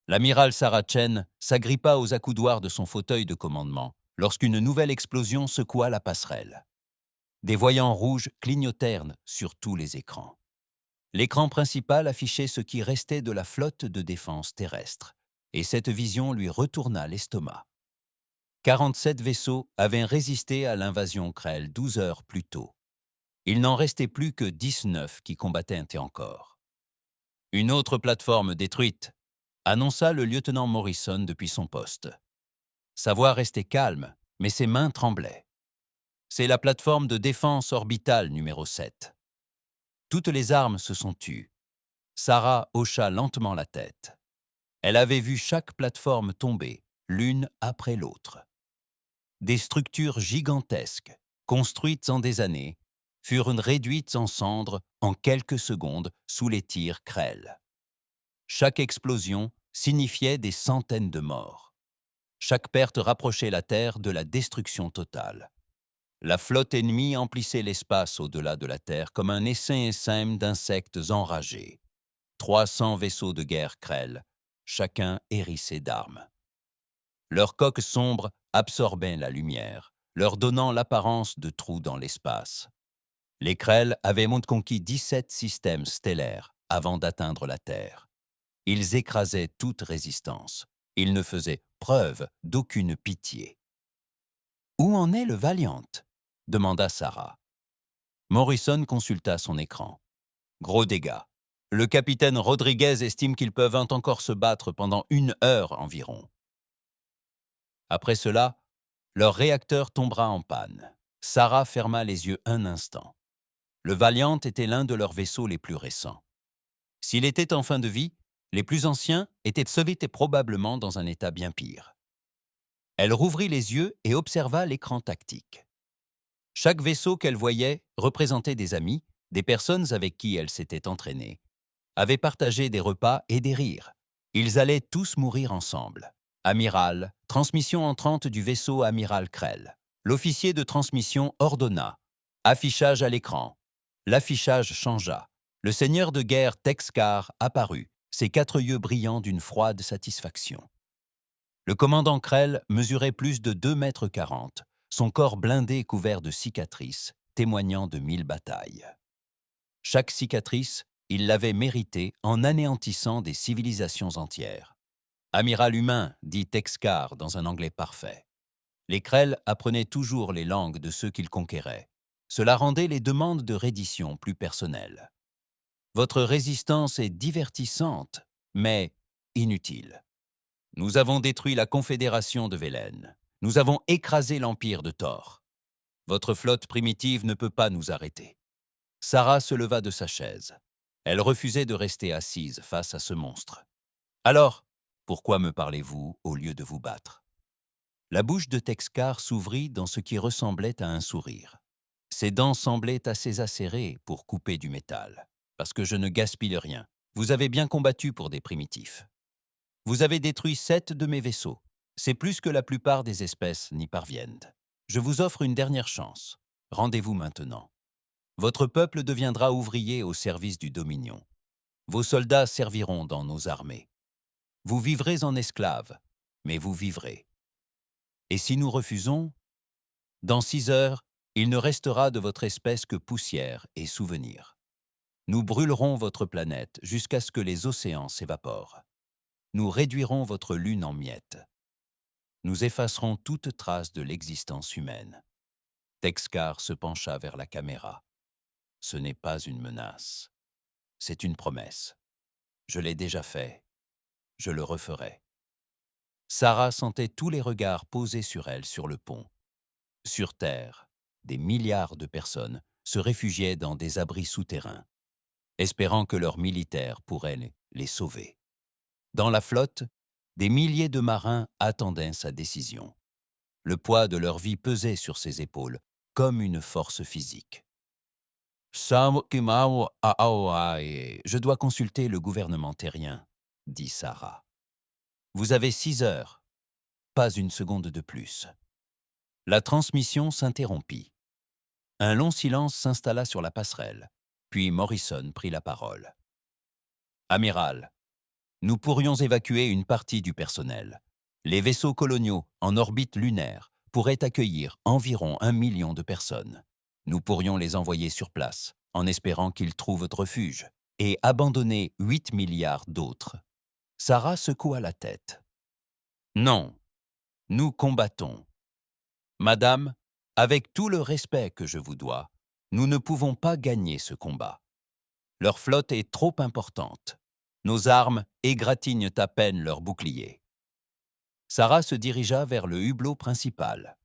L'amiral Sarah Chen s'agrippa aux accoudoirs de son fauteuil de commandement lorsqu'une nouvelle explosion secoua la passerelle. Des voyants rouges clignotèrent sur tous les écrans. L'écran principal affichait ce qui restait de la flotte de défense terrestre, et cette vision lui retourna l'estomac. 47 vaisseaux avaient résisté à l'invasion Krell 12 heures plus tôt. Il n'en restait plus que 19 qui combattaient encore. Une autre plateforme détruite, annonça le lieutenant Morrison depuis son poste. Sa voix restait calme, mais ses mains tremblaient. C'est la plateforme de défense orbitale numéro 7. Toutes les armes se sont tues. Sarah hocha lentement la tête. Elle avait vu chaque plateforme tomber, l'une après l'autre. Des structures gigantesques, construites en des années, furent réduites en cendres en quelques secondes sous les tirs Krell. Chaque explosion signifiait des centaines de morts. Chaque perte rapprochait la Terre de la destruction totale. La flotte ennemie emplissait l'espace au-delà de la Terre comme un essaim d'insectes enragés. 300 vaisseaux de guerre Krell, chacun hérissé d'armes. Leurs coques sombres absorbaient la lumière, leur donnant l'apparence de trous dans l'espace. Les Krell avaient conquis 17 systèmes stellaires avant d'atteindre la Terre. Ils écrasaient toute résistance. Ils ne faisaient preuve d'aucune pitié. « Où en est le Valiant ?» demanda Sarah. Morrison consulta son écran. Gros dégâts. Le capitaine Rodriguez estime qu'ils peuvent encore se battre pendant 1 heure environ. Après cela, leur réacteur tombera en panne. Sarah ferma les yeux un instant. Le Valiant était l'un de leurs vaisseaux les plus récents. S'il était en fin de vie, les plus anciens étaient sautés probablement dans un état bien pire. Elle rouvrit les yeux et observa l'écran tactique. Chaque vaisseau qu'elle voyait représentait des amis, des personnes avec qui elle s'était entraînée, avaient partagé des repas et des rires. Ils allaient tous mourir ensemble. Amiral, transmission entrante du vaisseau Amiral Krell. L'officier de transmission ordonna. Affichage à l'écran. L'affichage changea. Le seigneur de guerre Texcar apparut, ses 4 yeux brillants d'une froide satisfaction. Le commandant Krell mesurait plus de 2,40 m, son corps blindé couvert de cicatrices, témoignant de 1000 batailles. Chaque cicatrice, il l'avait méritée en anéantissant des civilisations entières. Amiral humain, dit Texcar dans un anglais parfait. Les Krell apprenaient toujours les langues de ceux qu'ils conquéraient. Cela rendait les demandes de reddition plus personnelles. Votre résistance est divertissante, mais inutile. Nous avons détruit la Confédération de Velen. Nous avons écrasé l'Empire de Thor. Votre flotte primitive ne peut pas nous arrêter. Sarah se leva de sa chaise. Elle refusait de rester assise face à ce monstre. Alors, pourquoi me parlez-vous au lieu de vous battre ? La bouche de Texcar s'ouvrit dans ce qui ressemblait à un sourire. Ses dents semblaient assez acérées pour couper du métal. Parce que je ne gaspille rien. Vous avez bien combattu pour des primitifs. Vous avez détruit 7 de mes vaisseaux. C'est plus que la plupart des espèces n'y parviennent. Je vous offre une dernière chance. Rendez-vous maintenant. Votre peuple deviendra ouvrier au service du Dominion. Vos soldats serviront dans nos armées. Vous vivrez en esclaves, mais vous vivrez. Et si nous refusons, dans 6 heures, il ne restera de votre espèce que poussière et souvenirs. Nous brûlerons votre planète jusqu'à ce que les océans s'évaporent. Nous réduirons votre lune en miettes. Nous effacerons toute trace de l'existence humaine. Texcar se pencha vers la caméra. Ce n'est pas une menace. C'est une promesse. Je l'ai déjà fait. Je le referai. Sarah sentait tous les regards posés sur elle sur le pont. Sur Terre, des milliards de personnes se réfugiaient dans des abris souterrains, espérant que leurs militaires pourraient les sauver. Dans la flotte, des milliers de marins attendaient sa décision. Le poids de leur vie pesait sur ses épaules, comme une force physique. Je dois consulter le gouvernement terrien, dit Sarah. Vous avez 6 heures, pas une seconde de plus. La transmission s'interrompit. Un long silence s'installa sur la passerelle, puis Morrison prit la parole. Amiral, Nous pourrions évacuer une partie du personnel. Les vaisseaux coloniaux en orbite lunaire pourraient accueillir environ 1 million de personnes. Nous pourrions les envoyer sur place, en espérant qu'ils trouvent refuge, et abandonner 8 milliards d'autres. Sarah secoua la tête. Non, nous combattons. Madame, avec tout le respect que je vous dois, nous ne pouvons pas gagner ce combat. Leur flotte est trop importante. Nos armes égratignent à peine leurs boucliers. Sarah se dirigea vers le hublot principal.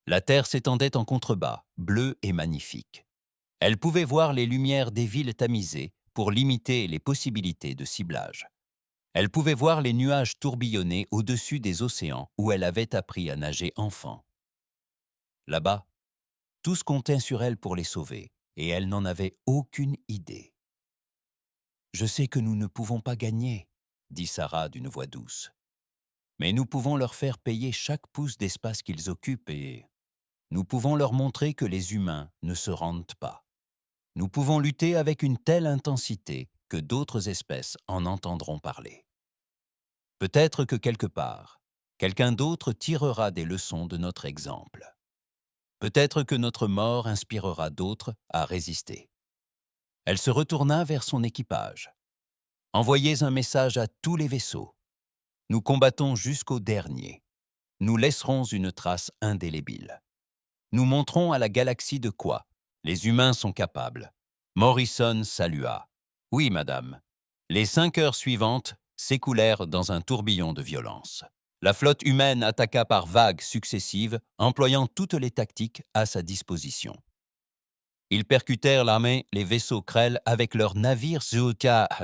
La terre s'étendait en contrebas, bleue et magnifique. Elle pouvait voir les lumières des villes tamisées pour limiter les possibilités de ciblage. Elle pouvait voir les nuages tourbillonner au-dessus des océans où elle avait appris à nager enfant. Là-bas, tous comptaient sur elle pour les sauver, et elle n'en avait aucune idée. « Je sais que nous ne pouvons pas gagner, » dit Sarah d'une voix douce. « Mais nous pouvons leur faire payer chaque pouce d'espace qu'ils occupent et nous pouvons leur montrer que les humains ne se rendent pas. Nous pouvons lutter avec une telle intensité que d'autres espèces en entendront parler. Peut-être que quelque part, quelqu'un d'autre tirera des leçons de notre exemple. Peut-être que notre mort inspirera d'autres à résister. » Elle se retourna vers son équipage. « Envoyez un message à tous les vaisseaux. Nous combattons jusqu'au dernier. Nous laisserons une trace indélébile. Nous montrons à la galaxie de quoi les humains sont capables. » Morrison salua. « Oui, madame. » Les 5 heures suivantes s'écoulèrent dans un tourbillon de violence. La flotte humaine attaqua par vagues successives, employant toutes les tactiques à sa disposition. Ils percutèrent l'armée, les vaisseaux Krell avec leurs navires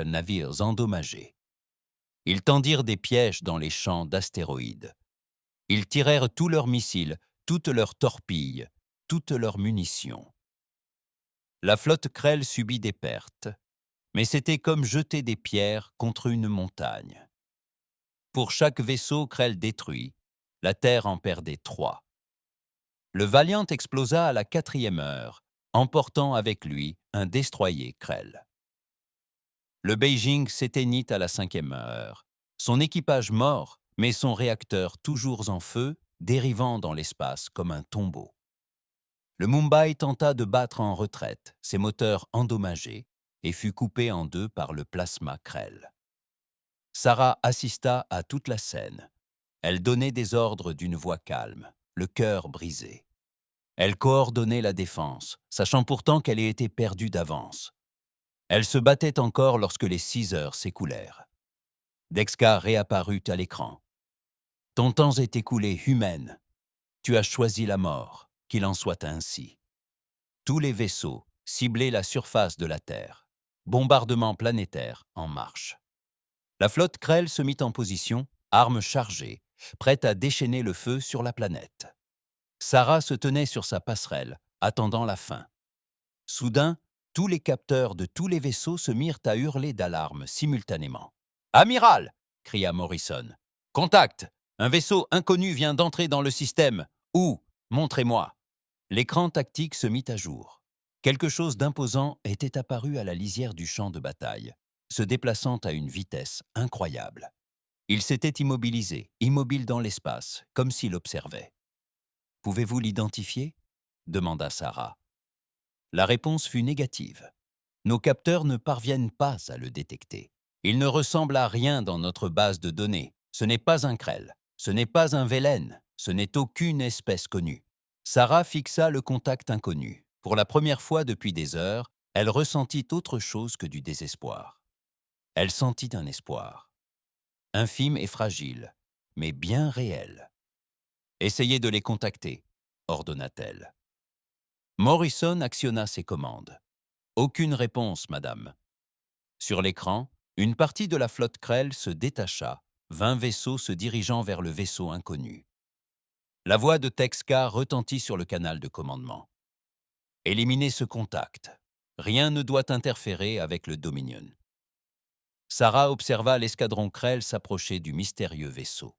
navires endommagés. Ils tendirent des pièges dans les champs d'astéroïdes. Ils tirèrent tous leurs missiles, toutes leurs torpilles, toutes leurs munitions. La flotte Krell subit des pertes, mais c'était comme jeter des pierres contre une montagne. Pour chaque vaisseau Krell détruit, la Terre en perdait 3. Le Valiant explosa à la 4e heure, emportant avec lui un destroyer Krell. Le Beijing s'éteignit à la 5e heure, son équipage mort, mais son réacteur toujours en feu, dérivant dans l'espace comme un tombeau. Le Mumbai tenta de battre en retraite, ses moteurs endommagés, et fut coupé en 2 par le plasma Krell. Sarah assista à toute la scène. Elle donnait des ordres d'une voix calme, le cœur brisé. Elle coordonnait la défense, sachant pourtant qu'elle ait été perdue d'avance. Elle se battait encore lorsque les 6 heures s'écoulèrent. Dexka réapparut à l'écran. « Ton temps est écoulé, humaine. Tu as choisi la mort, qu'il en soit ainsi. » Tous les vaisseaux ciblaient la surface de la Terre. Bombardement planétaire en marche. La flotte Krell se mit en position, armes chargées, prête à déchaîner le feu sur la planète. Sarah se tenait sur sa passerelle, attendant la fin. Soudain, tous les capteurs de tous les vaisseaux se mirent à hurler d'alarme simultanément. « Amiral !» cria Morrison. « Contact! Un vaisseau inconnu vient d'entrer dans le système. Où? Montrez-moi !» L'écran tactique se mit à jour. Quelque chose d'imposant était apparu à la lisière du champ de bataille, se déplaçant à une vitesse incroyable. Il s'était immobilisé, immobile dans l'espace, comme s'il observait. « Pouvez-vous l'identifier » demanda Sarah. La réponse fut négative. Nos capteurs ne parviennent pas à le détecter. Il ne ressemble à rien dans notre base de données. Ce n'est pas un Krell, ce n'est pas un Velen, ce n'est aucune espèce connue. Sarah fixa le contact inconnu. Pour la première fois depuis des heures, elle ressentit autre chose que du désespoir. Elle sentit un espoir. Infime et fragile, mais bien réel. « Essayez de les contacter », ordonna-t-elle. Morrison actionna ses commandes. « Aucune réponse, madame. » Sur l'écran, une partie de la flotte Krell se détacha, 20 vaisseaux se dirigeant vers le vaisseau inconnu. La voix de Texka retentit sur le canal de commandement. « Éliminez ce contact. Rien ne doit interférer avec le Dominion. » Sarah observa l'escadron Krell s'approcher du mystérieux vaisseau.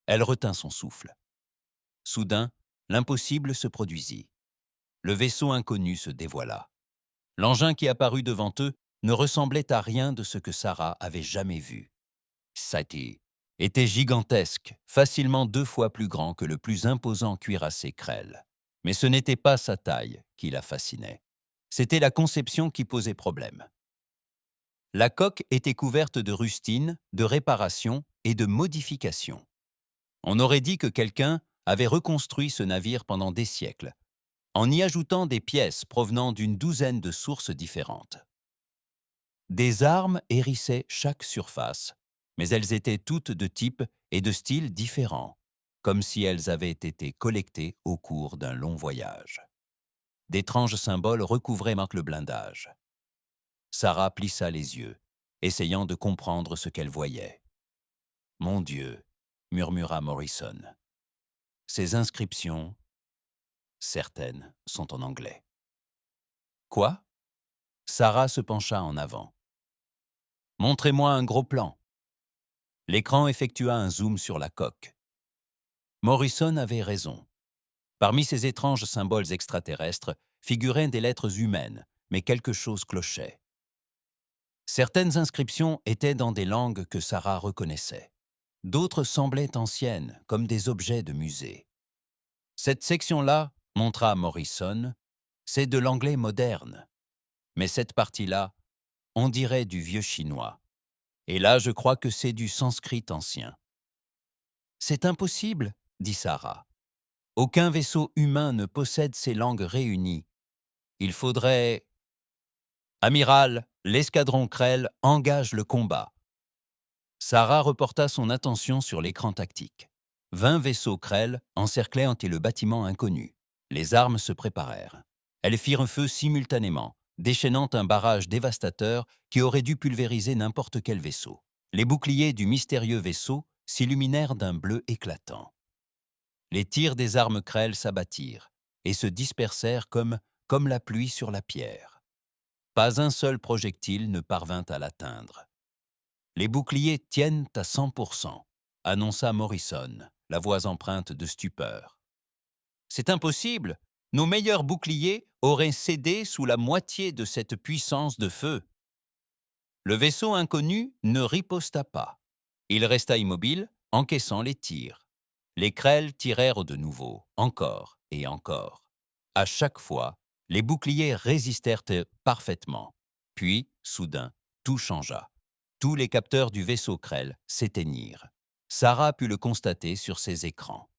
Elle retint son souffle. Soudain, l'impossible se produisit. Le vaisseau inconnu se dévoila. L'engin qui apparut devant eux ne ressemblait à rien de ce que Sarah avait jamais vu. Sati était gigantesque, facilement 2 fois plus grand que le plus imposant cuirassé Krell. Mais ce n'était pas sa taille qui la fascinait. C'était la conception qui posait problème. La coque était couverte de rustines, de réparations et de modifications. On aurait dit que quelqu'un avait reconstruit ce navire pendant des siècles, en y ajoutant des pièces provenant d'une douzaine de sources différentes. Des armes hérissaient chaque surface, mais elles étaient toutes de type et de style différents, comme si elles avaient été collectées au cours d'un long voyage. D'étranges symboles recouvraient le blindage. Sarah plissa les yeux, essayant de comprendre ce qu'elle voyait. « Mon Dieu !» murmura Morrison. « Ces inscriptions, certaines sont en anglais. » Quoi? Sarah se pencha en avant. « Montrez-moi un gros plan. » L'écran effectua un zoom sur la coque. Morrison avait raison. Parmi ces étranges symboles extraterrestres figuraient des lettres humaines, mais quelque chose clochait. Certaines inscriptions étaient dans des langues que Sarah reconnaissait. D'autres semblaient anciennes, comme des objets de musée. Cette section-là, montra Morrison, c'est de l'anglais moderne. Mais cette partie-là, on dirait du vieux chinois. Et là, je crois que c'est du sanskrit ancien. « C'est impossible, » dit Sarah. « Aucun vaisseau humain ne possède ces langues réunies. Il faudrait… » « Amiral, l'escadron Krell engage le combat. » Sarah reporta son attention sur l'écran tactique. 20 vaisseaux Krell encerclaient le bâtiment inconnu. Les armes se préparèrent. Elles firent feu simultanément, déchaînant un barrage dévastateur qui aurait dû pulvériser n'importe quel vaisseau. Les boucliers du mystérieux vaisseau s'illuminèrent d'un bleu éclatant. Les tirs des armes Krell s'abattirent et se dispersèrent comme la pluie sur la pierre. Pas un seul projectile ne parvint à l'atteindre. « Les boucliers tiennent à 100%, annonça Morrison, la voix empreinte de stupeur. « C'est impossible! Nos meilleurs boucliers auraient cédé sous la moitié de cette puissance de feu. » Le vaisseau inconnu ne riposta pas. Il resta immobile, encaissant les tirs. Les Krell tirèrent de nouveau, encore et encore. À chaque fois, les boucliers résistèrent parfaitement. Puis, soudain, tout changea. Tous les capteurs du vaisseau Krell s'éteignirent. Sarah put le constater sur ses écrans.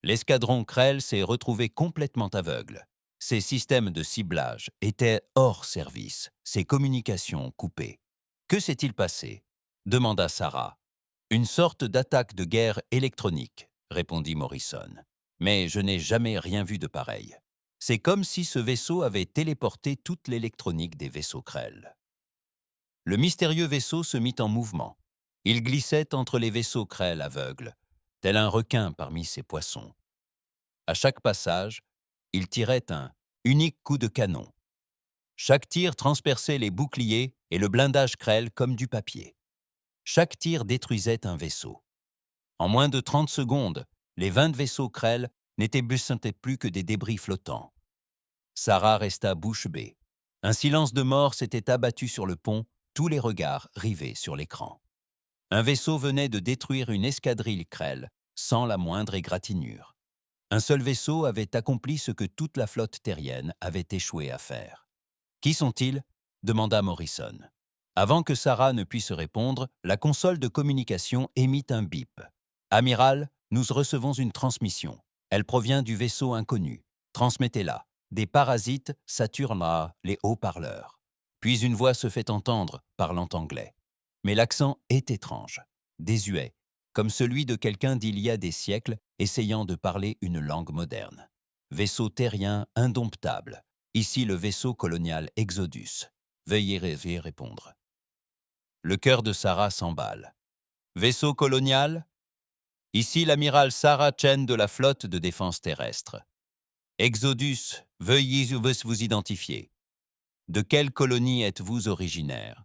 L'escadron Krell s'est retrouvé complètement aveugle. Ses systèmes de ciblage étaient hors service, ses communications coupées. « Que s'est-il passé ?» demanda Sarah. « Une sorte d'attaque de guerre électronique, » répondit Morrison. « Mais je n'ai jamais rien vu de pareil. C'est comme si ce vaisseau avait téléporté toute l'électronique des vaisseaux Krell. » Le mystérieux vaisseau se mit en mouvement. Il glissait entre les vaisseaux Krell aveugles, tel un requin parmi ses poissons. À chaque passage, il tirait un unique coup de canon. Chaque tir transperçait les boucliers et le blindage Krell comme du papier. Chaque tir détruisait un vaisseau. En moins de 30 secondes, les 20 vaisseaux Krell n'étaient plus que des débris flottants. Sarah resta bouche bée. Un silence de mort s'était abattu sur le pont, tous les regards rivés sur l'écran. Un vaisseau venait de détruire une escadrille Krell, sans la moindre égratignure. Un seul vaisseau avait accompli ce que toute la flotte terrienne avait échoué à faire. « Qui sont-ils » demanda Morrison. Avant que Sarah ne puisse répondre, la console de communication émit un bip. « Amiral, nous recevons une transmission. Elle provient du vaisseau inconnu. Transmettez-la. Des parasites saturent les haut-parleurs. » Puis une voix se fait entendre, parlant anglais. Mais l'accent est étrange, désuet, comme celui de quelqu'un d'il y a des siècles essayant de parler une langue moderne. Vaisseau terrien indomptable. Ici le vaisseau colonial Exodus. Veuillez répondre. Le cœur de Sarah s'emballe. Vaisseau colonial? Ici l'amiral Sarah Chen de la flotte de défense terrestre. Exodus, veuillez vous identifier. De quelle colonie êtes-vous originaire?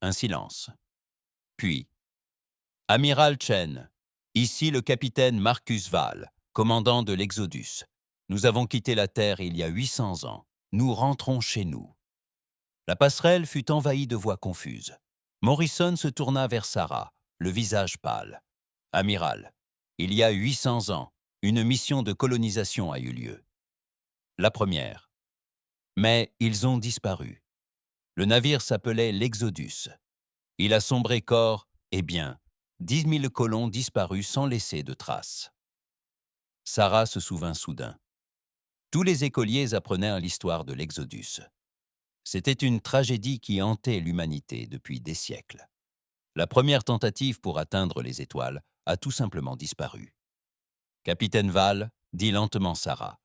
Un silence. Puis, Amiral Chen, ici le capitaine Marcus Val, commandant de l'Exodus. Nous avons quitté la Terre il y a 800 ans. Nous rentrons chez nous. La passerelle fut envahie de voix confuses. Morrison se tourna vers Sarah, le visage pâle. « Amiral, il y a 800 ans, une mission de colonisation a eu lieu. La première. Mais ils ont disparu. Le navire s'appelait l'Exodus. Il a sombré corps, et bien, 10 000 colons disparus sans laisser de traces. » Sarah se souvint soudain. Tous les écoliers apprenaient l'histoire de l'Exodus. C'était une tragédie qui hantait l'humanité depuis des siècles. La première tentative pour atteindre les étoiles a tout simplement disparu. « Capitaine Val, dit lentement Sarah,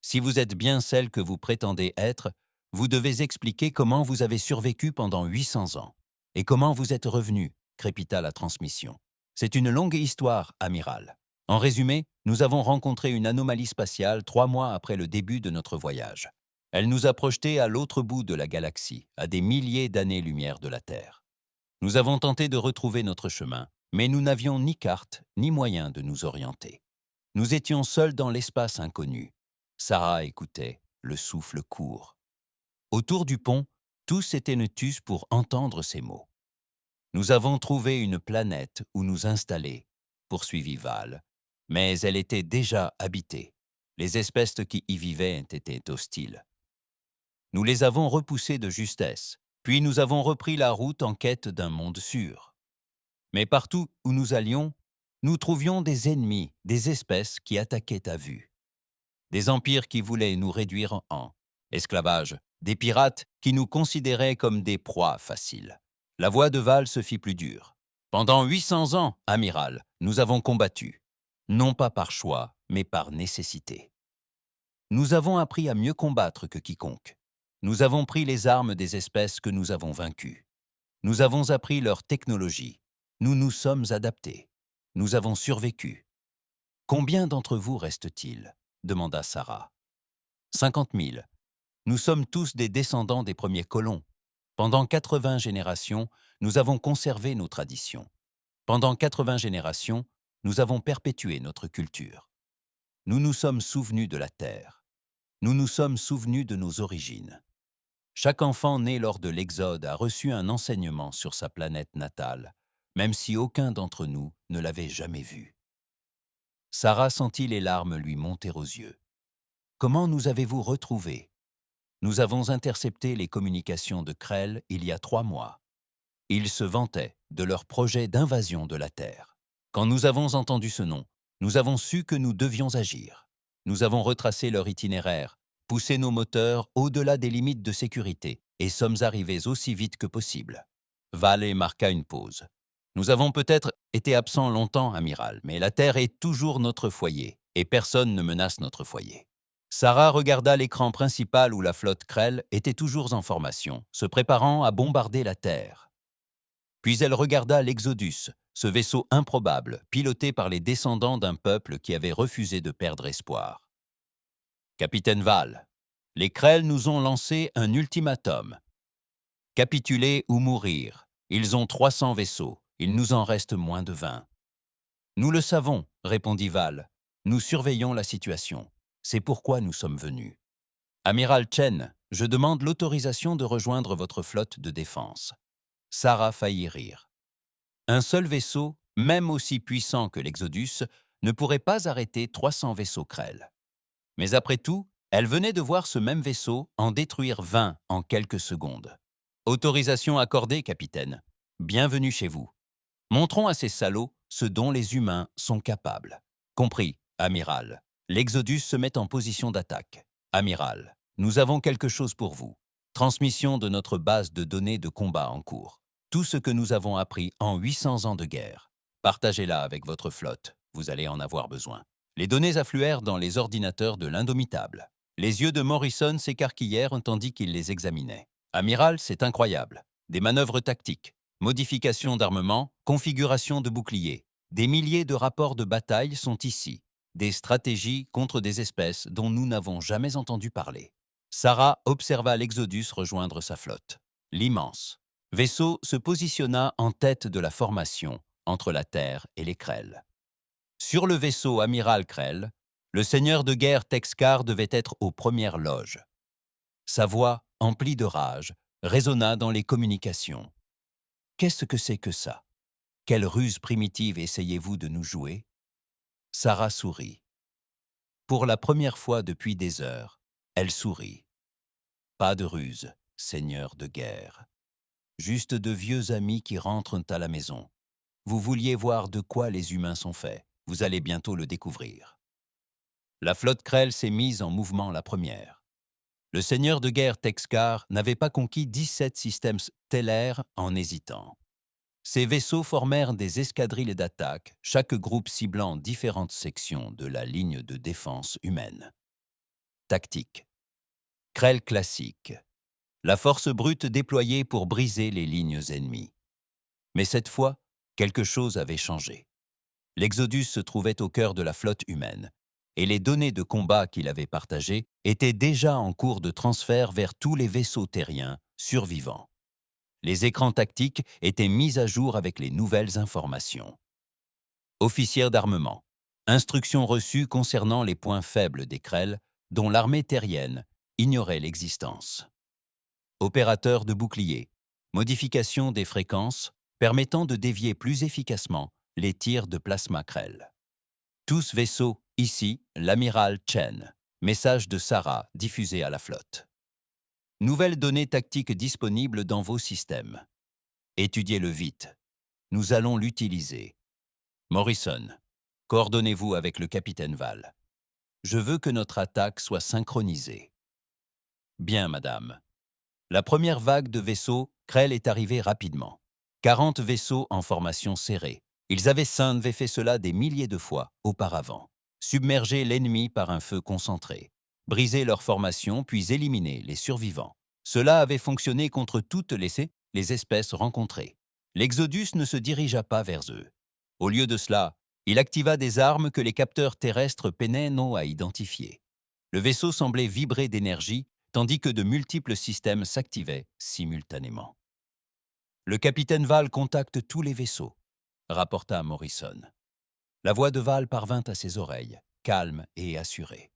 si vous êtes bien celle que vous prétendez être, vous devez expliquer comment vous avez survécu pendant 800 ans. Et comment vous êtes revenu, crépita la transmission. C'est une longue histoire, amiral. En résumé, nous avons rencontré une anomalie spatiale 3 mois après le début de notre voyage. Elle nous a projetés à l'autre bout de la galaxie, à des milliers d'années-lumière de la Terre. Nous avons tenté de retrouver notre chemin, mais nous n'avions ni carte, ni moyen de nous orienter. Nous étions seuls dans l'espace inconnu. Sarah écoutait, le souffle court. Autour du pont, tous étaient nus pour entendre ces mots. Nous avons trouvé une planète où nous installer, poursuivit Val, mais elle était déjà habitée. Les espèces qui y vivaient étaient hostiles. Nous les avons repoussées de justesse, puis nous avons repris la route en quête d'un monde sûr. Mais partout où nous allions, nous trouvions des ennemis, des espèces qui attaquaient à vue. Des empires qui voulaient nous réduire en esclavage, des pirates qui nous considéraient comme des proies faciles. La voix de Val se fit plus dure. Pendant 800 ans, amiral, nous avons combattu, non pas par choix, mais par nécessité. Nous avons appris à mieux combattre que quiconque. Nous avons pris les armes des espèces que nous avons vaincues. Nous avons appris leur technologie. Nous nous sommes adaptés. Nous avons survécu. Combien d'entre vous reste-t-il ? Demanda Sarah. 50 000. Nous sommes tous des descendants des premiers colons. Pendant 80 générations, nous avons conservé nos traditions. Pendant 80 générations, nous avons perpétué notre culture. Nous nous sommes souvenus de la Terre. Nous nous sommes souvenus de nos origines. Chaque enfant né lors de l'Exode a reçu un enseignement sur sa planète natale, même si aucun d'entre nous ne l'avait jamais vu. Sarah sentit les larmes lui monter aux yeux. « Comment nous avez-vous retrouvés ? Nous avons intercepté les communications de Krell il y a 3 mois. Ils se vantaient de leur projet d'invasion de la Terre. Quand nous avons entendu ce nom, nous avons su que nous devions agir. Nous avons retracé leur itinéraire, poussé nos moteurs au-delà des limites de sécurité et sommes arrivés aussi vite que possible. » Val marqua une pause. « Nous avons peut-être été absents longtemps, amiral, mais la Terre est toujours notre foyer et personne ne menace notre foyer. » Sarah regarda l'écran principal où la flotte Krell était toujours en formation, se préparant à bombarder la Terre. Puis elle regarda l'Exodus, ce vaisseau improbable, piloté par les descendants d'un peuple qui avait refusé de perdre espoir. « Capitaine Val, les Krell nous ont lancé un ultimatum. Capituler ou mourir. Ils ont 300 vaisseaux, il nous en reste moins de 20. »« Nous le savons, » répondit Val. « Nous surveillons la situation. C'est pourquoi nous sommes venus. Amiral Chen, je demande l'autorisation de rejoindre votre flotte de défense. » Sarah faillit rire. Un seul vaisseau, même aussi puissant que l'Exodus, ne pourrait pas arrêter 300 vaisseaux Krell. Mais après tout, elle venait de voir ce même vaisseau en détruire 20 en quelques secondes. « Autorisation accordée, capitaine. Bienvenue chez vous. Montrons à ces salauds ce dont les humains sont capables. Compris, amiral. L'Exodus se met en position d'attaque. Amiral, nous avons quelque chose pour vous. Transmission de notre base de données de combat en cours. Tout ce que nous avons appris en 800 ans de guerre. Partagez-la avec votre flotte, vous allez en avoir besoin. » Les données affluèrent dans les ordinateurs de l'Indomitable. Les yeux de Morrison s'écarquillèrent tandis qu'il les examinait. « Amiral, c'est incroyable. Des manœuvres tactiques, modifications d'armement, configuration de boucliers. Des milliers de rapports de bataille sont ici. Des stratégies contre des espèces dont nous n'avons jamais entendu parler. » Sarah observa l'Exodus rejoindre sa flotte. L'immense vaisseau se positionna en tête de la formation entre la Terre et les Krell. Sur le vaisseau amiral Krell, le seigneur de guerre Texcar devait être aux premières loges. Sa voix, emplie de rage, résonna dans les communications. Qu'est-ce que c'est que ça? Quelle ruse primitive essayez-vous de nous jouer? Sarah sourit. Pour la première fois depuis des heures, elle sourit. Pas de ruse, seigneur de guerre. Juste de vieux amis qui rentrent à la maison. Vous vouliez voir de quoi les humains sont faits. Vous allez bientôt le découvrir. La flotte Krell s'est mise en mouvement la première. Le seigneur de guerre Texcar n'avait pas conquis 17 systèmes stellaires en hésitant. Ces vaisseaux formèrent des escadrilles d'attaque, chaque groupe ciblant différentes sections de la ligne de défense humaine. Tactique. Krell classique. La force brute déployée pour briser les lignes ennemies. Mais cette fois, quelque chose avait changé. L'Exodus se trouvait au cœur de la flotte humaine, et les données de combat qu'il avait partagées étaient déjà en cours de transfert vers tous les vaisseaux terriens survivants. Les écrans tactiques étaient mis à jour avec les nouvelles informations. Officière d'armement. Instructions reçues concernant les points faibles des Krell, dont l'armée terrienne ignorait l'existence. Opérateur de bouclier. Modification des fréquences permettant de dévier plus efficacement les tirs de plasma Krell. Tous vaisseaux, ici, l'amiral Chen. Message de Sarah diffusé à la flotte. Nouvelles données tactiques disponibles dans vos systèmes. Étudiez-le vite. Nous allons l'utiliser. Morrison, coordonnez-vous avec le capitaine Val. Je veux que notre attaque soit synchronisée. Bien, madame. La première vague de vaisseaux, Krell est arrivée rapidement. 40 vaisseaux en formation serrée. Ils avaient fait cela des milliers de fois auparavant. Submerger l'ennemi par un feu concentré. Briser leur formation puis éliminer les survivants. Cela avait fonctionné contre toutes les espèces rencontrées. L'Exodus ne se dirigea pas vers eux. Au lieu de cela, il activa des armes que les capteurs terrestres peinaient non à identifier. Le vaisseau semblait vibrer d'énergie, tandis que de multiples systèmes s'activaient simultanément. Le capitaine Val contacte tous les vaisseaux, rapporta Morrison. La voix de Val parvint à ses oreilles, calme et assurée.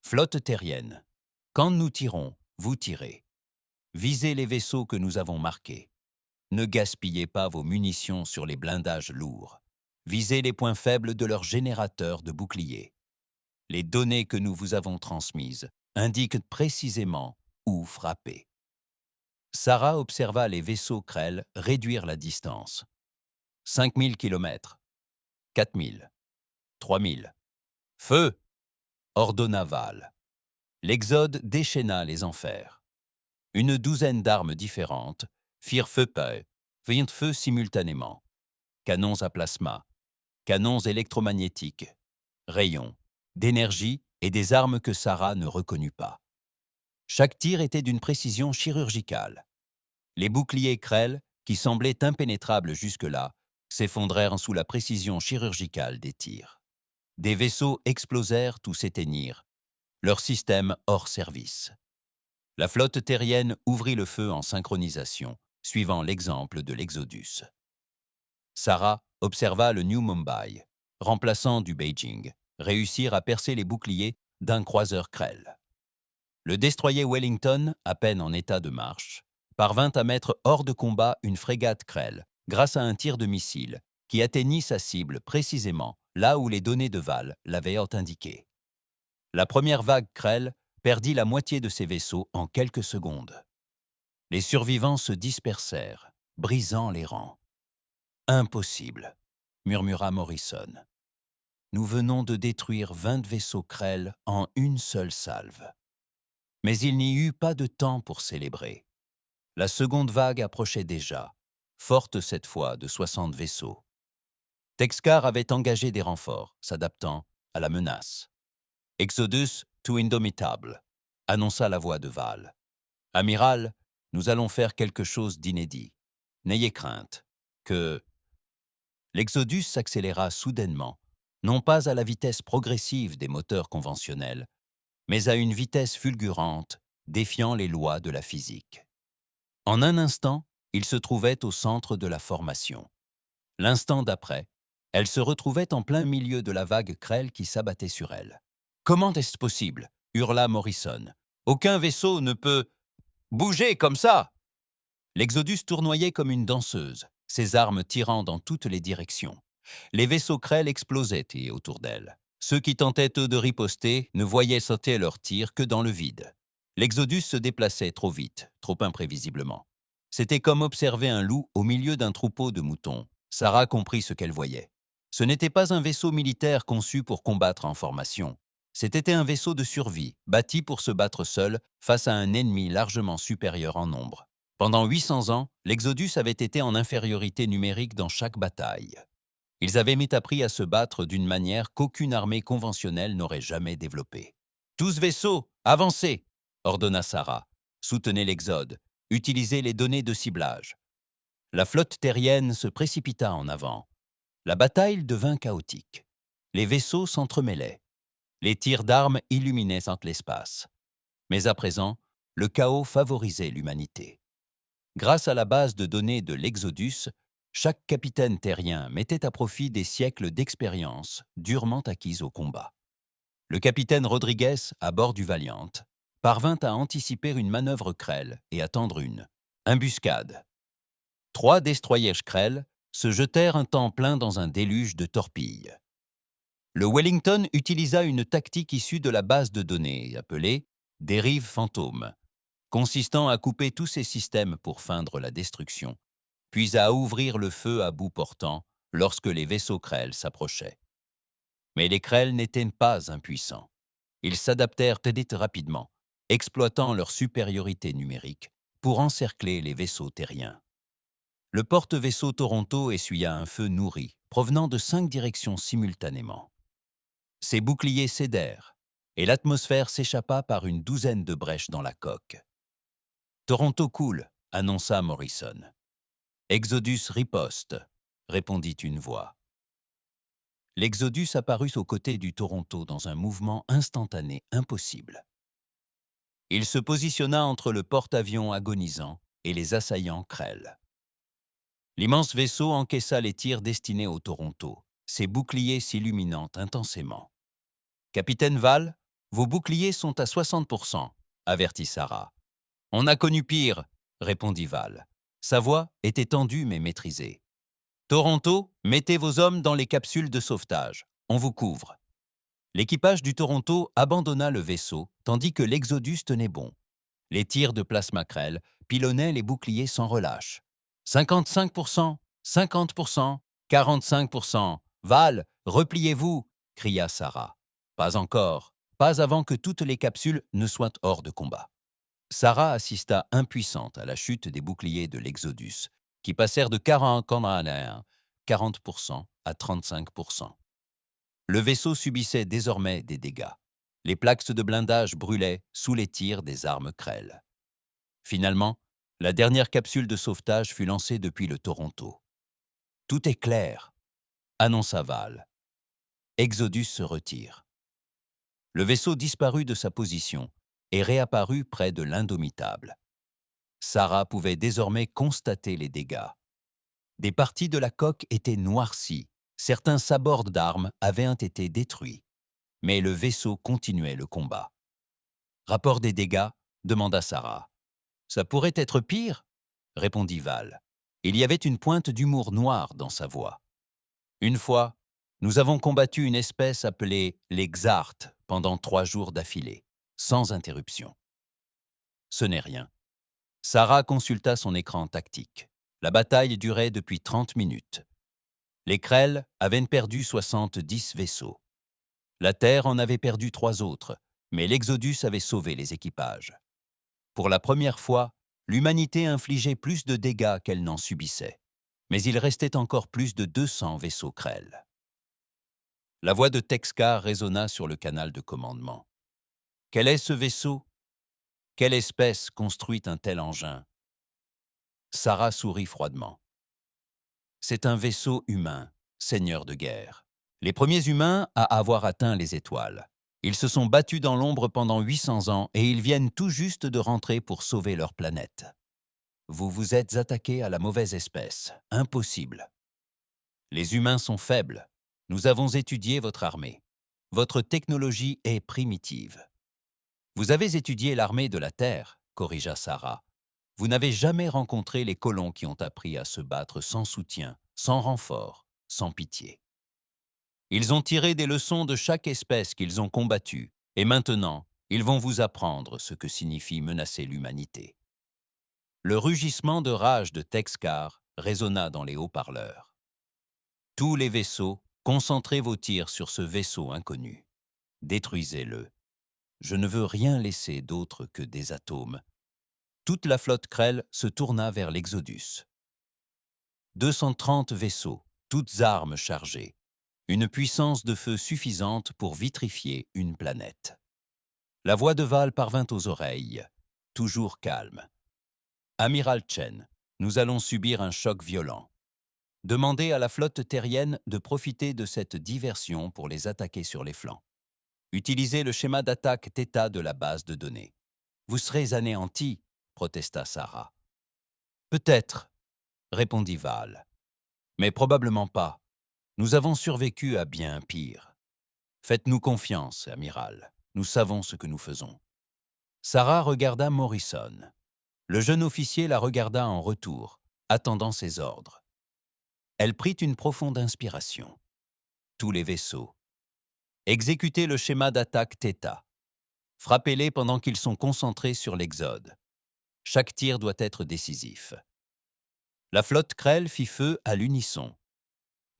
Flotte terrienne. Quand nous tirons, vous tirez. Visez les vaisseaux que nous avons marqués. Ne gaspillez pas vos munitions sur les blindages lourds. Visez les points faibles de leurs générateurs de boucliers. Les données que nous vous avons transmises indiquent précisément où frapper. Sarah observa les vaisseaux Krell réduire la distance. 5000 km, 4000, 3000. Feu! Ordonna Val. L'Exode déchaîna les enfers. Une douzaine d'armes différentes firent feu simultanément. Canons à plasma, canons électromagnétiques, rayons, d'énergie et des armes que Sarah ne reconnut pas. Chaque tir était d'une précision chirurgicale. Les boucliers Krell, qui semblaient impénétrables jusque-là, s'effondrèrent sous la précision chirurgicale des tirs. Des vaisseaux explosèrent ou s'éteignirent, leur système hors service. La flotte terrienne ouvrit le feu en synchronisation, suivant l'exemple de l'Exodus. Sarah observa le New Mumbai, remplaçant du Beijing, réussir à percer les boucliers d'un croiseur Krell. Le destroyer Wellington, à peine en état de marche, parvint à mettre hors de combat une frégate Krell grâce à un tir de missile qui atteignit sa cible précisément là où les données de Val l'avaient indiqué. La première vague Krell perdit la moitié de ses vaisseaux en quelques secondes. Les survivants se dispersèrent, brisant les rangs. « Impossible », murmura Morrison. « Nous venons de détruire 20 vaisseaux Krell en une seule salve. » Mais il n'y eut pas de temps pour célébrer. La seconde vague approchait déjà, forte cette fois de 60 vaisseaux. Texcar avait engagé des renforts, s'adaptant à la menace. « Exodus to Indomitable », annonça la voix de Val. « Amiral, nous allons faire quelque chose d'inédit. N'ayez crainte que... » L'Exodus s'accéléra soudainement, non pas à la vitesse progressive des moteurs conventionnels, mais à une vitesse fulgurante, défiant les lois de la physique. En un instant, il se trouvait au centre de la formation. L'instant d'après, elle se retrouvait en plein milieu de la vague Krell qui s'abattait sur elle. « Comment est-ce possible » hurla Morrison. « Aucun vaisseau ne peut... bouger comme ça !» L'Exodus tournoyait comme une danseuse, ses armes tirant dans toutes les directions. Les vaisseaux Krell explosaient et autour d'elle. Ceux qui tentaient, eux, de riposter, ne voyaient sauter leurs tirs que dans le vide. L'Exodus se déplaçait trop vite, trop imprévisiblement. C'était comme observer un loup au milieu d'un troupeau de moutons. Sarah comprit ce qu'elle voyait. Ce n'était pas un vaisseau militaire conçu pour combattre en formation. C'était un vaisseau de survie, bâti pour se battre seul face à un ennemi largement supérieur en nombre. Pendant 800 ans, l'Exodus avait été en infériorité numérique dans chaque bataille. Ils avaient appris à se battre d'une manière qu'aucune armée conventionnelle n'aurait jamais développée. « Tous vaisseaux, avancez !» ordonna Sarah. « Soutenez l'Exode. Utilisez les données de ciblage. » La flotte terrienne se précipita en avant. La bataille devint chaotique. Les vaisseaux s'entremêlaient. Les tirs d'armes illuminaient l'espace. Mais à présent, le chaos favorisait l'humanité. Grâce à la base de données de l'Exodus, chaque capitaine terrien mettait à profit des siècles d'expérience durement acquises au combat. Le capitaine Rodriguez, à bord du Valiant, parvint à anticiper une manœuvre Krell et à tendre une embuscade. 3 destroyers Krell se jetèrent un temps plein dans un déluge de torpilles. Le Wellington utilisa une tactique issue de la base de données appelée « dérive fantôme », consistant à couper tous ses systèmes pour feindre la destruction, puis à ouvrir le feu à bout portant lorsque les vaisseaux Krell s'approchaient. Mais les Krell n'étaient pas impuissants. Ils s'adaptèrent rapidement, exploitant leur supériorité numérique pour encercler les vaisseaux terriens. Le porte-vaisseau Toronto essuya un feu nourri, provenant de 5 directions simultanément. Ses boucliers cédèrent, et l'atmosphère s'échappa par une douzaine de brèches dans la coque. « Toronto coule », annonça Morrison. « Exodus riposte », répondit une voix. L'Exodus apparut aux côtés du Toronto dans un mouvement instantané impossible. Il se positionna entre le porte-avions agonisant et les assaillants Krell. L'immense vaisseau encaissa les tirs destinés au Toronto, ses boucliers s'illuminant intensément. « Capitaine Val, vos boucliers sont à 60%, avertit Sarah. « On a connu pire, répondit Val. Sa voix était tendue mais maîtrisée. « Toronto, mettez vos hommes dans les capsules de sauvetage. On vous couvre. » L'équipage du Toronto abandonna le vaisseau, tandis que l'Exodus tenait bon. Les tirs de plasma Krell pilonnaient les boucliers sans relâche. 55%, 50%, 45%. Val, repliez-vous, cria Sarah. Pas encore, pas avant que toutes les capsules ne soient hors de combat. Sarah assista impuissante à la chute des boucliers de l'Exodus, qui passèrent de 40% à 35%. Le vaisseau subissait désormais des dégâts. Les plaques de blindage brûlaient sous les tirs des armes Krell. Finalement, la dernière capsule de sauvetage fut lancée depuis le Toronto. « Tout est clair », annonça Val. Exodus se retire. Le vaisseau disparut de sa position et réapparut près de l'Indomitable. Sarah pouvait désormais constater les dégâts. Des parties de la coque étaient noircies, certains sabords d'armes avaient été détruits. Mais le vaisseau continuait le combat. « Rapport des dégâts ?» demanda Sarah. « Ça pourrait être pire ?» répondit Val. Il y avait une pointe d'humour noir dans sa voix. « Une fois, nous avons combattu une espèce appelée les Xartes pendant 3 jours d'affilée, sans interruption. » Ce n'est rien. Sarah consulta son écran tactique. La bataille durait depuis 30 minutes. Les Krell avaient perdu 70 vaisseaux. La Terre en avait perdu 3 autres, mais l'Exodus avait sauvé les équipages. Pour la première fois, l'humanité infligeait plus de dégâts qu'elle n'en subissait. Mais il restait encore plus de 200 vaisseaux Krell. La voix de Texcar résonna sur le canal de commandement. « Quel est ce vaisseau ? Quelle espèce construit un tel engin ?» Sarah sourit froidement. « C'est un vaisseau humain, seigneur de guerre. Les premiers humains à avoir atteint les étoiles. Ils se sont battus dans l'ombre pendant 800 ans et ils viennent tout juste de rentrer pour sauver leur planète. Vous vous êtes attaqué à la mauvaise espèce. Impossible. Les humains sont faibles. Nous avons étudié votre armée. Votre technologie est primitive. Vous avez étudié l'armée de la Terre, corrigea Sarah. Vous n'avez jamais rencontré les colons qui ont appris à se battre sans soutien, sans renfort, sans pitié. Ils ont tiré des leçons de chaque espèce qu'ils ont combattue, et maintenant, ils vont vous apprendre ce que signifie menacer l'humanité. Le rugissement de rage de Texcar résonna dans les haut-parleurs. Tous les vaisseaux, concentrez vos tirs sur ce vaisseau inconnu. Détruisez-le. Je ne veux rien laisser d'autre que des atomes. Toute la flotte Krell se tourna vers l'Exodus. 230 vaisseaux, toutes armes chargées. Une puissance de feu suffisante pour vitrifier une planète. La voix de Val parvint aux oreilles, toujours calme. « Amiral Chen, nous allons subir un choc violent. Demandez à la flotte terrienne de profiter de cette diversion pour les attaquer sur les flancs. Utilisez le schéma d'attaque θ de la base de données. Vous serez anéantis, protesta Sarah. Peut-être, répondit Val. Mais probablement pas. Nous avons survécu à bien pire. Faites-nous confiance, amiral. Nous savons ce que nous faisons. Sarah regarda Morrison. Le jeune officier la regarda en retour, attendant ses ordres. Elle prit une profonde inspiration. Tous les vaisseaux. Exécutez le schéma d'attaque θ. Frappez-les pendant qu'ils sont concentrés sur l'Exode. Chaque tir doit être décisif. La flotte Krell fit feu à l'unisson.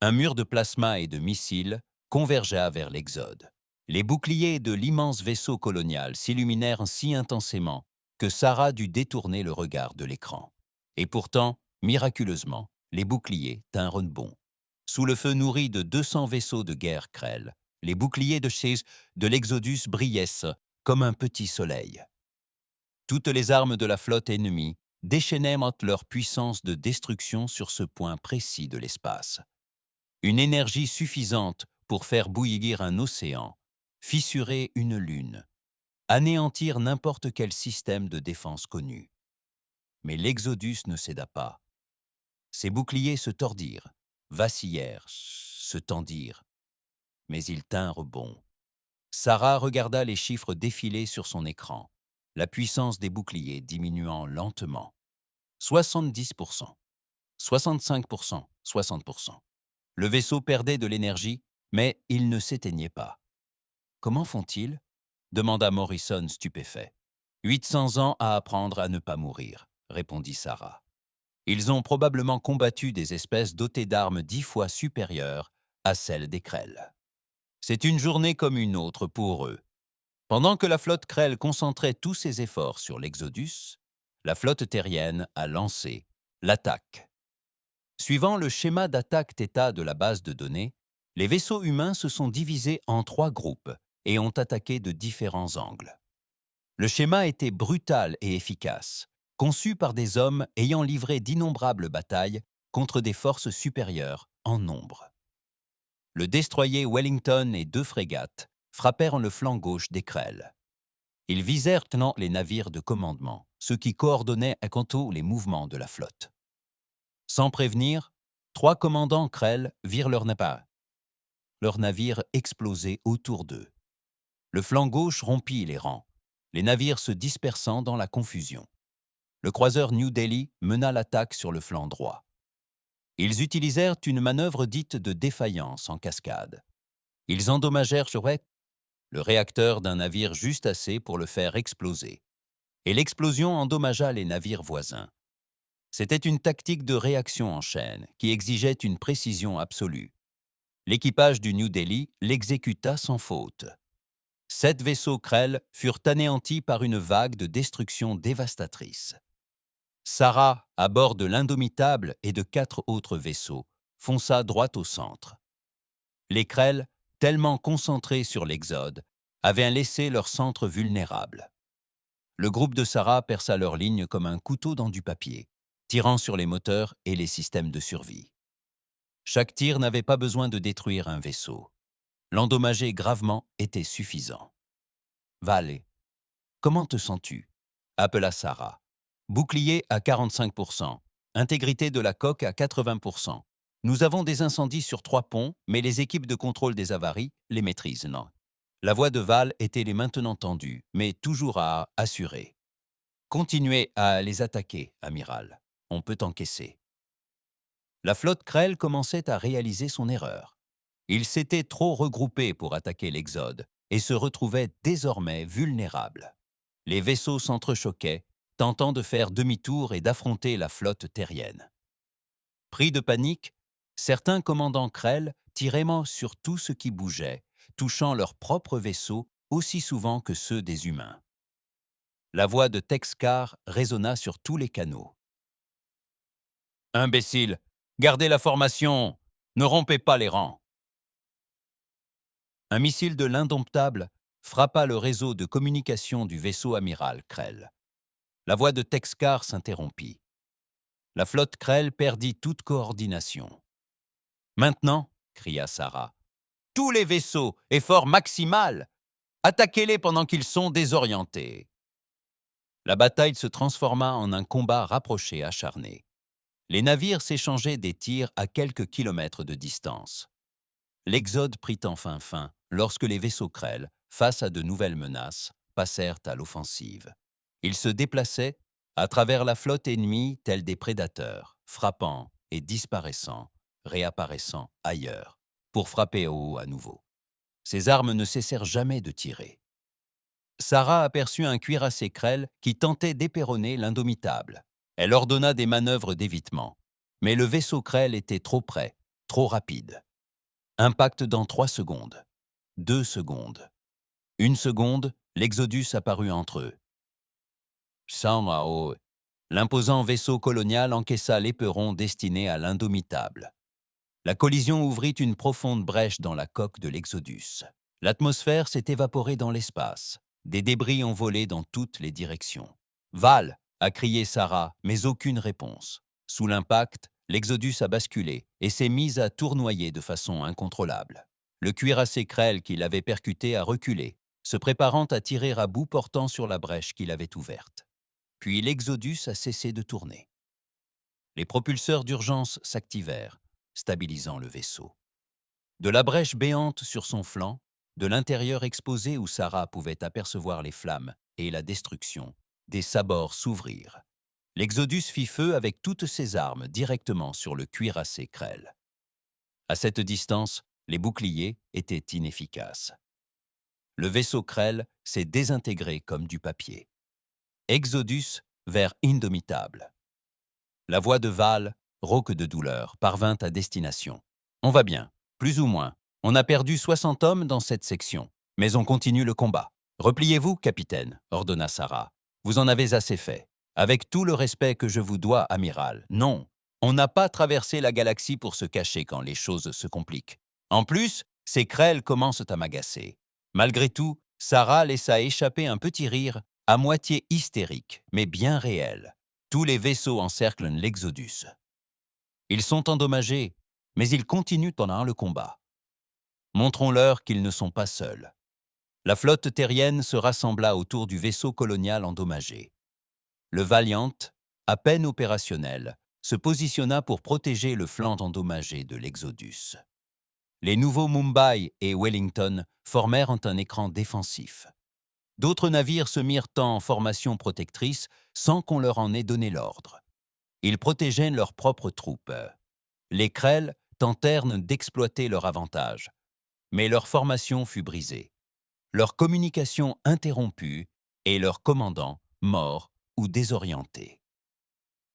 Un mur de plasma et de missiles convergea vers l'Exode. Les boucliers de l'immense vaisseau colonial s'illuminèrent si intensément que Sarah dut détourner le regard de l'écran. Et pourtant, miraculeusement, les boucliers tinrent bon. Sous le feu nourri de 200 vaisseaux de guerre Krell, les boucliers de l'Exodus brillaient comme un petit soleil. Toutes les armes de la flotte ennemie déchaînaient leur puissance de destruction sur ce point précis de l'espace. Une énergie suffisante pour faire bouillir un océan, fissurer une lune, anéantir n'importe quel système de défense connu. Mais l'Exodus ne céda pas. Ses boucliers se tordirent, vacillèrent, se tendirent, mais ils tinrent bon. Sarah regarda les chiffres défiler sur son écran, la puissance des boucliers diminuant lentement. 70%, 65%, 60%. Le vaisseau perdait de l'énergie, mais il ne s'éteignait pas. « Comment font-ils » demanda Morrison stupéfait. « 800 ans à apprendre à ne pas mourir », répondit Sarah. « Ils ont probablement combattu des espèces dotées d'armes 10 fois supérieures à celles des Krell. C'est une journée comme une autre pour eux. » Pendant que la flotte Krell concentrait tous ses efforts sur l'Exodus, la flotte terrienne a lancé l'attaque. Suivant le schéma d'attaque θ de la base de données, les vaisseaux humains se sont divisés en 3 groupes et ont attaqué de différents angles. Le schéma était brutal et efficace, conçu par des hommes ayant livré d'innombrables batailles contre des forces supérieures en nombre. Le destroyer Wellington et 2 frégates frappèrent le flanc gauche des Krell. Ils visèrent les navires de commandement, ce qui coordonnait à quanto les mouvements de la flotte. Sans prévenir, 3 commandants Krell virent leur navire exploser autour d'eux. Le flanc gauche rompit les rangs, les navires se dispersant dans la confusion. Le croiseur New Delhi mena l'attaque sur le flanc droit. Ils utilisèrent une manœuvre dite de défaillance en cascade. Ils endommagèrent le réacteur d'un navire juste assez pour le faire exploser. Et l'explosion endommagea les navires voisins. C'était une tactique de réaction en chaîne qui exigeait une précision absolue. L'équipage du New Delhi l'exécuta sans faute. 7 vaisseaux Krell furent anéantis par une vague de destruction dévastatrice. Sarah, à bord de l'Indomitable et de 4 autres vaisseaux, fonça droit au centre. Les Krell, tellement concentrés sur l'Exode, avaient laissé leur centre vulnérable. Le groupe de Sarah perça leur ligne comme un couteau dans du papier, tirant sur les moteurs et les systèmes de survie. Chaque tir n'avait pas besoin de détruire un vaisseau. L'endommager gravement était suffisant. « Val, comment te sens-tu » appela Sarah. « Bouclier à 45%, intégrité de la coque à 80%. Nous avons des incendies sur 3 ponts, mais les équipes de contrôle des avaries les maîtrisent, non ?» La voix de Val était les maintenant tendue, mais toujours à assurer. Continuez à les attaquer, amiral. On peut encaisser. La flotte Krell commençait à réaliser son erreur. Ils s'étaient trop regroupés pour attaquer l'Exode et se retrouvaient désormais vulnérables. Les vaisseaux s'entrechoquaient, tentant de faire demi-tour et d'affronter la flotte terrienne. Pris de panique, certains commandants Krell tiraient sur tout ce qui bougeait, touchant leurs propres vaisseaux aussi souvent que ceux des humains. La voix de Texcar résonna sur tous les canaux. « Imbéciles, gardez la formation, ne rompez pas les rangs !» Un missile de l'Indomptable frappa le réseau de communication du vaisseau amiral Krell. La voix de Texcar s'interrompit. La flotte Krell perdit toute coordination. « Maintenant, » cria Sarah, « tous les vaisseaux, effort maximal! Attaquez-les pendant qu'ils sont désorientés !» La bataille se transforma en un combat rapproché acharné. Les navires s'échangeaient des tirs à quelques kilomètres de distance. L'Exode prit enfin fin lorsque les vaisseaux Krell, face à de nouvelles menaces, passèrent à l'offensive. Ils se déplaçaient à travers la flotte ennemie tels des prédateurs, frappant et disparaissant, réapparaissant ailleurs, pour frapper au haut à nouveau. Ces armes ne cessèrent jamais de tirer. Sarah aperçut un cuirassé Krell qui tentait d'éperonner l'Indomitable. Elle ordonna des manœuvres d'évitement, mais le vaisseau Krell était trop près, trop rapide. Impact dans 3 secondes. 2 secondes. 1 seconde, l'Exodus apparut entre eux. Samao, l'imposant vaisseau colonial encaissa l'éperon destiné à l'Indomitable. La collision ouvrit une profonde brèche dans la coque de l'Exodus. L'atmosphère s'est évaporée dans l'espace. Des débris ont volé dans toutes les directions. « Val !» a crié Sarah, mais aucune réponse. Sous l'impact, l'Exodus a basculé et s'est mis à tournoyer de façon incontrôlable. Le cuirassé Krell qui l'avait percuté a reculé, se préparant à tirer à bout portant sur la brèche qu'il avait ouverte. Puis l'Exodus a cessé de tourner. Les propulseurs d'urgence s'activèrent, stabilisant le vaisseau. De la brèche béante sur son flanc, de l'intérieur exposé où Sarah pouvait apercevoir les flammes et la destruction, des sabords s'ouvrirent. L'Exodus fit feu avec toutes ses armes directement sur le cuirassé Krell. À cette distance, les boucliers étaient inefficaces. Le vaisseau Krell s'est désintégré comme du papier. Exodus vers Indomitable. La voix de Val, rauque de douleur, parvint à destination. « On va bien, plus ou moins. On a perdu 60 hommes dans cette section, mais on continue le combat. Repliez-vous, capitaine, ordonna Sarah. Vous en avez assez fait. Avec tout le respect que je vous dois, amiral, non. On n'a pas traversé la galaxie pour se cacher quand les choses se compliquent. En plus, ces Krell commencent à m'agacer. » Malgré tout, Sarah laissa échapper un petit rire, à moitié hystérique, mais bien réel. Tous les vaisseaux encerclent l'Exodus. Ils sont endommagés, mais ils continuent pendant le combat. Montrons-leur qu'ils ne sont pas seuls. La flotte terrienne se rassembla autour du vaisseau colonial endommagé. Le Valiant, à peine opérationnel, se positionna pour protéger le flanc endommagé de l'Exodus. Les nouveaux Mumbai et Wellington formèrent un écran défensif. D'autres navires se mirent en formation protectrice sans qu'on leur en ait donné l'ordre. Ils protégeaient leurs propres troupes. Les Krell tentèrent d'exploiter leur avantage, mais leur formation fut brisée, leur communication interrompue et leurs commandants morts ou désorientés.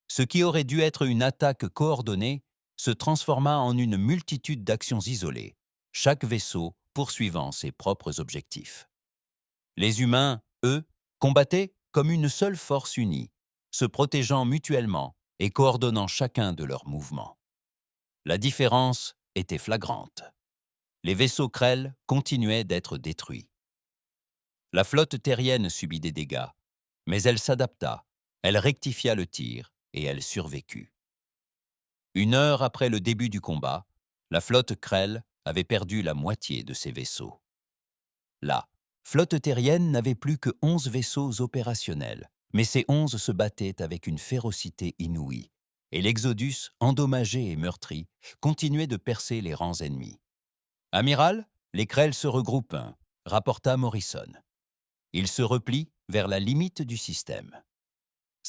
Ce qui aurait dû être une attaque coordonnée se transforma en une multitude d'actions isolées, chaque vaisseau poursuivant ses propres objectifs. Les humains, eux, combattaient comme une seule force unie, se protégeant mutuellement et coordonnant chacun de leurs mouvements. La différence était flagrante. Les vaisseaux Krell continuaient d'être détruits. La flotte terrienne subit des dégâts, mais elle s'adapta, elle rectifia le tir et elle survécut. 1 heure après le début du combat, la flotte Krell avait perdu la moitié de ses vaisseaux. La flotte terrienne n'avait plus que 11 vaisseaux opérationnels, mais ces 11 se battaient avec une férocité inouïe, et l'Exodus, endommagé et meurtri, continuait de percer les rangs ennemis. « Amiral, les Krell se regroupent, rapporta Morrison. Ils se replient vers la limite du système.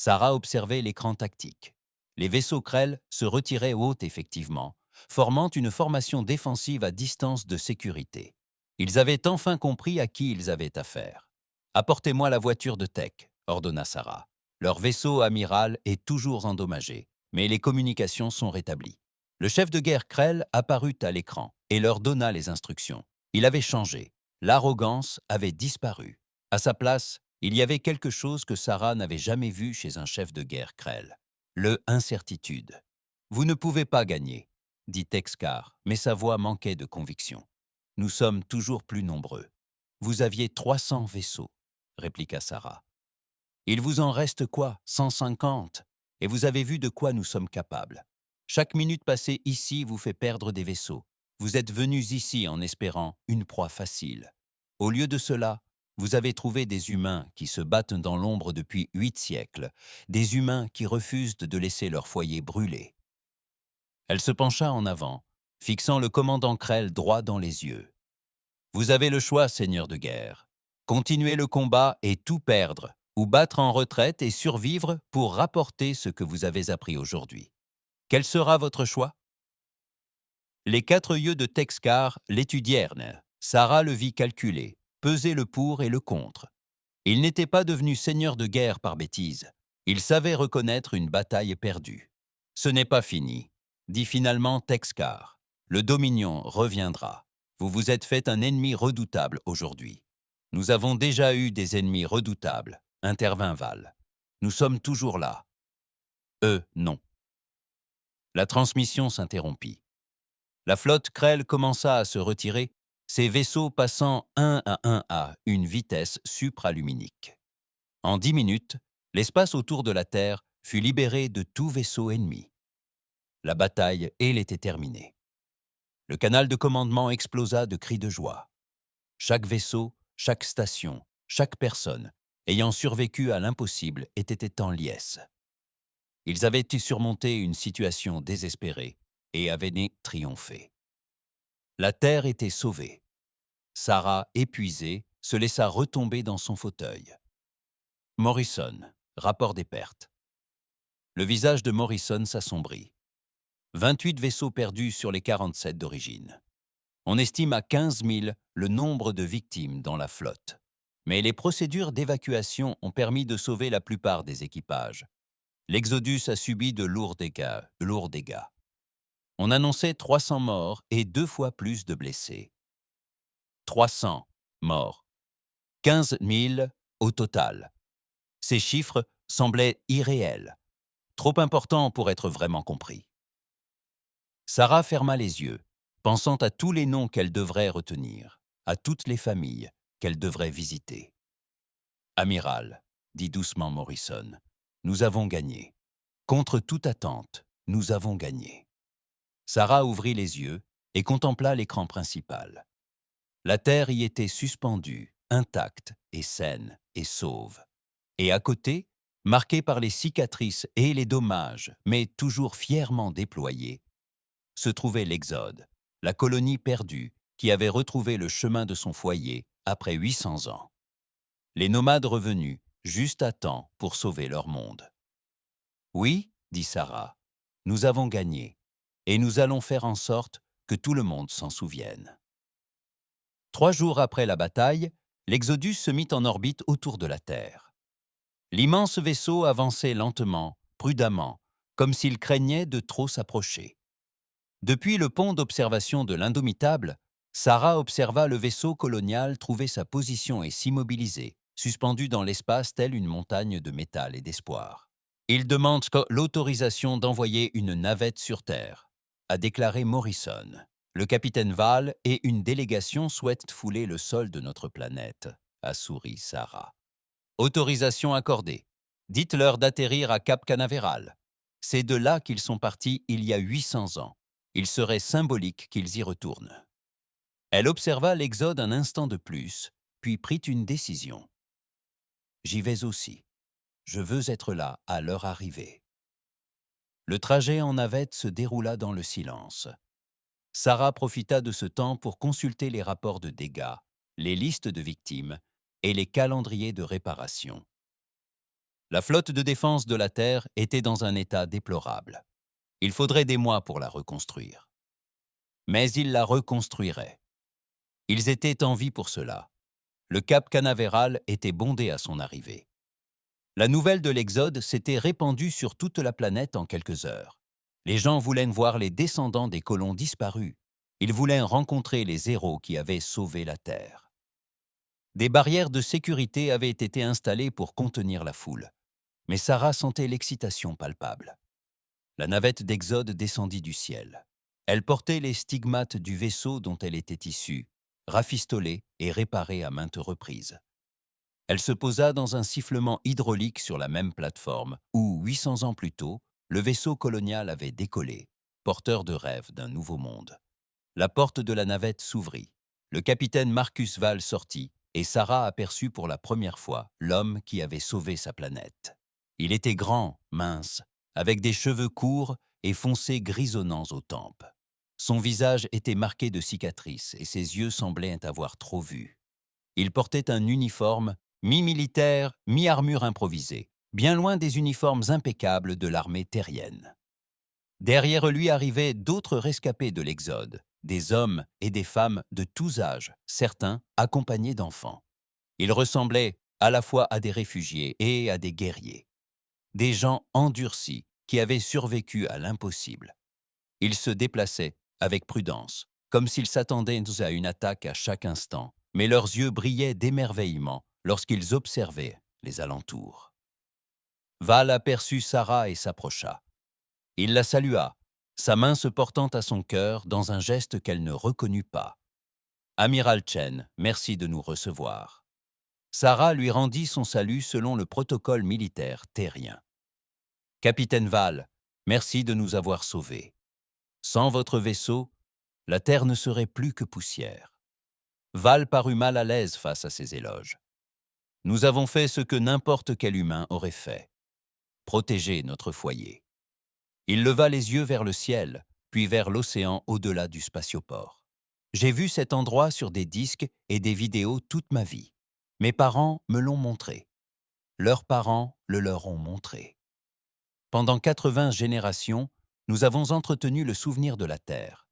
Sarah observait l'écran tactique. Les vaisseaux Krell se retiraient haute effectivement, formant une formation défensive à distance de sécurité. Ils avaient enfin compris à qui ils avaient affaire. « Apportez-moi la voiture de Tech », ordonna Sarah. Leur vaisseau amiral est toujours endommagé, mais les communications sont rétablies. Le chef de guerre Krell apparut à l'écran et leur donna les instructions. Il avait changé. L'arrogance avait disparu. À sa place, il y avait quelque chose que Sarah n'avait jamais vu chez un chef de guerre Krell. Le incertitude. « Vous ne pouvez pas gagner », dit Texcar, mais sa voix manquait de conviction. « Nous sommes toujours plus nombreux. »« Vous aviez 300 vaisseaux, » répliqua Sarah. « Il vous en reste quoi, 150 ? Et vous avez vu de quoi nous sommes capables. Chaque minute passée ici vous fait perdre des vaisseaux. Vous êtes venus ici en espérant une proie facile. Au lieu de cela, vous avez trouvé des humains qui se battent dans l'ombre depuis 8 siècles, des humains qui refusent de laisser leur foyer brûler. » Elle se pencha en avant, fixant le commandant Krell droit dans les yeux. « Vous avez le choix, seigneur de guerre. Continuer le combat et tout perdre, ou battre en retraite et survivre pour rapporter ce que vous avez appris aujourd'hui. Quel sera votre choix ?» Les 4 yeux de Texcar l'étudièrent. Sarah le vit calculer, peser le pour et le contre. Il n'était pas devenu seigneur de guerre par bêtise. Il savait reconnaître une bataille perdue. « Ce n'est pas fini », dit finalement Texcar. « Le Dominion reviendra. Vous vous êtes fait un ennemi redoutable aujourd'hui. »« Nous avons déjà eu des ennemis redoutables, » intervint Val. « Nous sommes toujours là. » « Eux, non. » La transmission s'interrompit. La flotte Krell commença à se retirer, ses vaisseaux passant un à une vitesse supraluminique. En 10 minutes, l'espace autour de la Terre fut libéré de tout vaisseau ennemi. La bataille, elle, était terminée. Le canal de commandement explosa de cris de joie. Chaque vaisseau, chaque station, chaque personne, ayant survécu à l'impossible, était en liesse. Ils avaient surmonté une situation désespérée et avaient triomphé. La Terre était sauvée. Sarah, épuisée, se laissa retomber dans son fauteuil. Morrison, rapport des pertes. Le visage de Morrison s'assombrit. 28 vaisseaux perdus sur les 47 d'origine. On estime à 15 000 le nombre de victimes dans la flotte. Mais les procédures d'évacuation ont permis de sauver la plupart des équipages. L'Exodus a subi de lourds dégâts. On annonçait 300 morts et 2 fois plus de blessés. 300 morts. 15 000 au total. Ces chiffres semblaient irréels, trop importants pour être vraiment compris. Sarah ferma les yeux, pensant à tous les noms qu'elle devrait retenir, à toutes les familles qu'elle devrait visiter. « Amiral, » dit doucement Morrison, « nous avons gagné. Contre toute attente, nous avons gagné. » Sarah ouvrit les yeux et contempla l'écran principal. La Terre y était suspendue, intacte et saine et sauve. Et à côté, marquée par les cicatrices et les dommages, mais toujours fièrement déployée, se trouvait l'Exode, la colonie perdue qui avait retrouvé le chemin de son foyer après 800 ans. Les nomades revenus, juste à temps pour sauver leur monde. « Oui, » dit Sarah, « nous avons gagné, et nous allons faire en sorte que tout le monde s'en souvienne. » 3 jours après la bataille, l'Exodus se mit en orbite autour de la Terre. L'immense vaisseau avançait lentement, prudemment, comme s'il craignait de trop s'approcher. Depuis le pont d'observation de l'Indomitable, Sarah observa le vaisseau colonial trouver sa position et s'immobiliser, suspendu dans l'espace tel une montagne de métal et d'espoir. « Il demande l'autorisation d'envoyer une navette sur Terre », a déclaré Morrison. « Le capitaine Val et une délégation souhaitent fouler le sol de notre planète », a souri Sarah. « Autorisation accordée. Dites-leur d'atterrir à Cap Canaveral. C'est de là qu'ils sont partis il y a 800 ans. Il serait symbolique qu'ils y retournent. » Elle observa l'Exode un instant de plus, puis prit une décision. « J'y vais aussi. Je veux être là à leur arrivée. » Le trajet en navette se déroula dans le silence. Sarah profita de ce temps pour consulter les rapports de dégâts, les listes de victimes et les calendriers de réparation. La flotte de défense de la Terre était dans un état déplorable. Il faudrait des mois pour la reconstruire. Mais ils la reconstruiraient. Ils étaient en vie pour cela. Le cap Canaveral était bondé à son arrivée. La nouvelle de l'exode s'était répandue sur toute la planète en quelques heures. Les gens voulaient voir les descendants des colons disparus. Ils voulaient rencontrer les héros qui avaient sauvé la Terre. Des barrières de sécurité avaient été installées pour contenir la foule. Mais Sarah sentait l'excitation palpable. La navette d'Exode descendit du ciel. Elle portait les stigmates du vaisseau dont elle était issue, rafistolée et réparée à maintes reprises. Elle se posa dans un sifflement hydraulique sur la même plateforme où, 800 ans plus tôt, le vaisseau colonial avait décollé, porteur de rêves d'un nouveau monde. La porte de la navette s'ouvrit. Le capitaine Marcus Val sortit et Sarah aperçut pour la première fois l'homme qui avait sauvé sa planète. Il était grand, mince, avec des cheveux courts et foncés grisonnants aux tempes. Son visage était marqué de cicatrices et ses yeux semblaient avoir trop vu. Il portait un uniforme mi-militaire, mi-armure improvisée, bien loin des uniformes impeccables de l'armée terrienne. Derrière lui arrivaient d'autres rescapés de l'Exode, des hommes et des femmes de tous âges, certains accompagnés d'enfants. Ils ressemblaient à la fois à des réfugiés et à des guerriers. Des gens endurcis qui avaient survécu à l'impossible. Ils se déplaçaient avec prudence, comme s'ils s'attendaient à une attaque à chaque instant, mais leurs yeux brillaient d'émerveillement lorsqu'ils observaient les alentours. Val aperçut Sarah et s'approcha. Il la salua, sa main se portant à son cœur dans un geste qu'elle ne reconnut pas. « Amiral Chen, merci de nous recevoir. » Sarah lui rendit son salut selon le protocole militaire terrien. « Capitaine Val, merci de nous avoir sauvés. Sans votre vaisseau, la Terre ne serait plus que poussière. » Val parut mal à l'aise face à ces éloges. « Nous avons fait ce que n'importe quel humain aurait fait. Protéger notre foyer. » Il leva les yeux vers le ciel, puis vers l'océan au-delà du spatioport. « J'ai vu cet endroit sur des disques et des vidéos toute ma vie. Mes parents me l'ont montré. Leurs parents le leur ont montré. Pendant 80 générations, nous avons entretenu le souvenir de la Terre.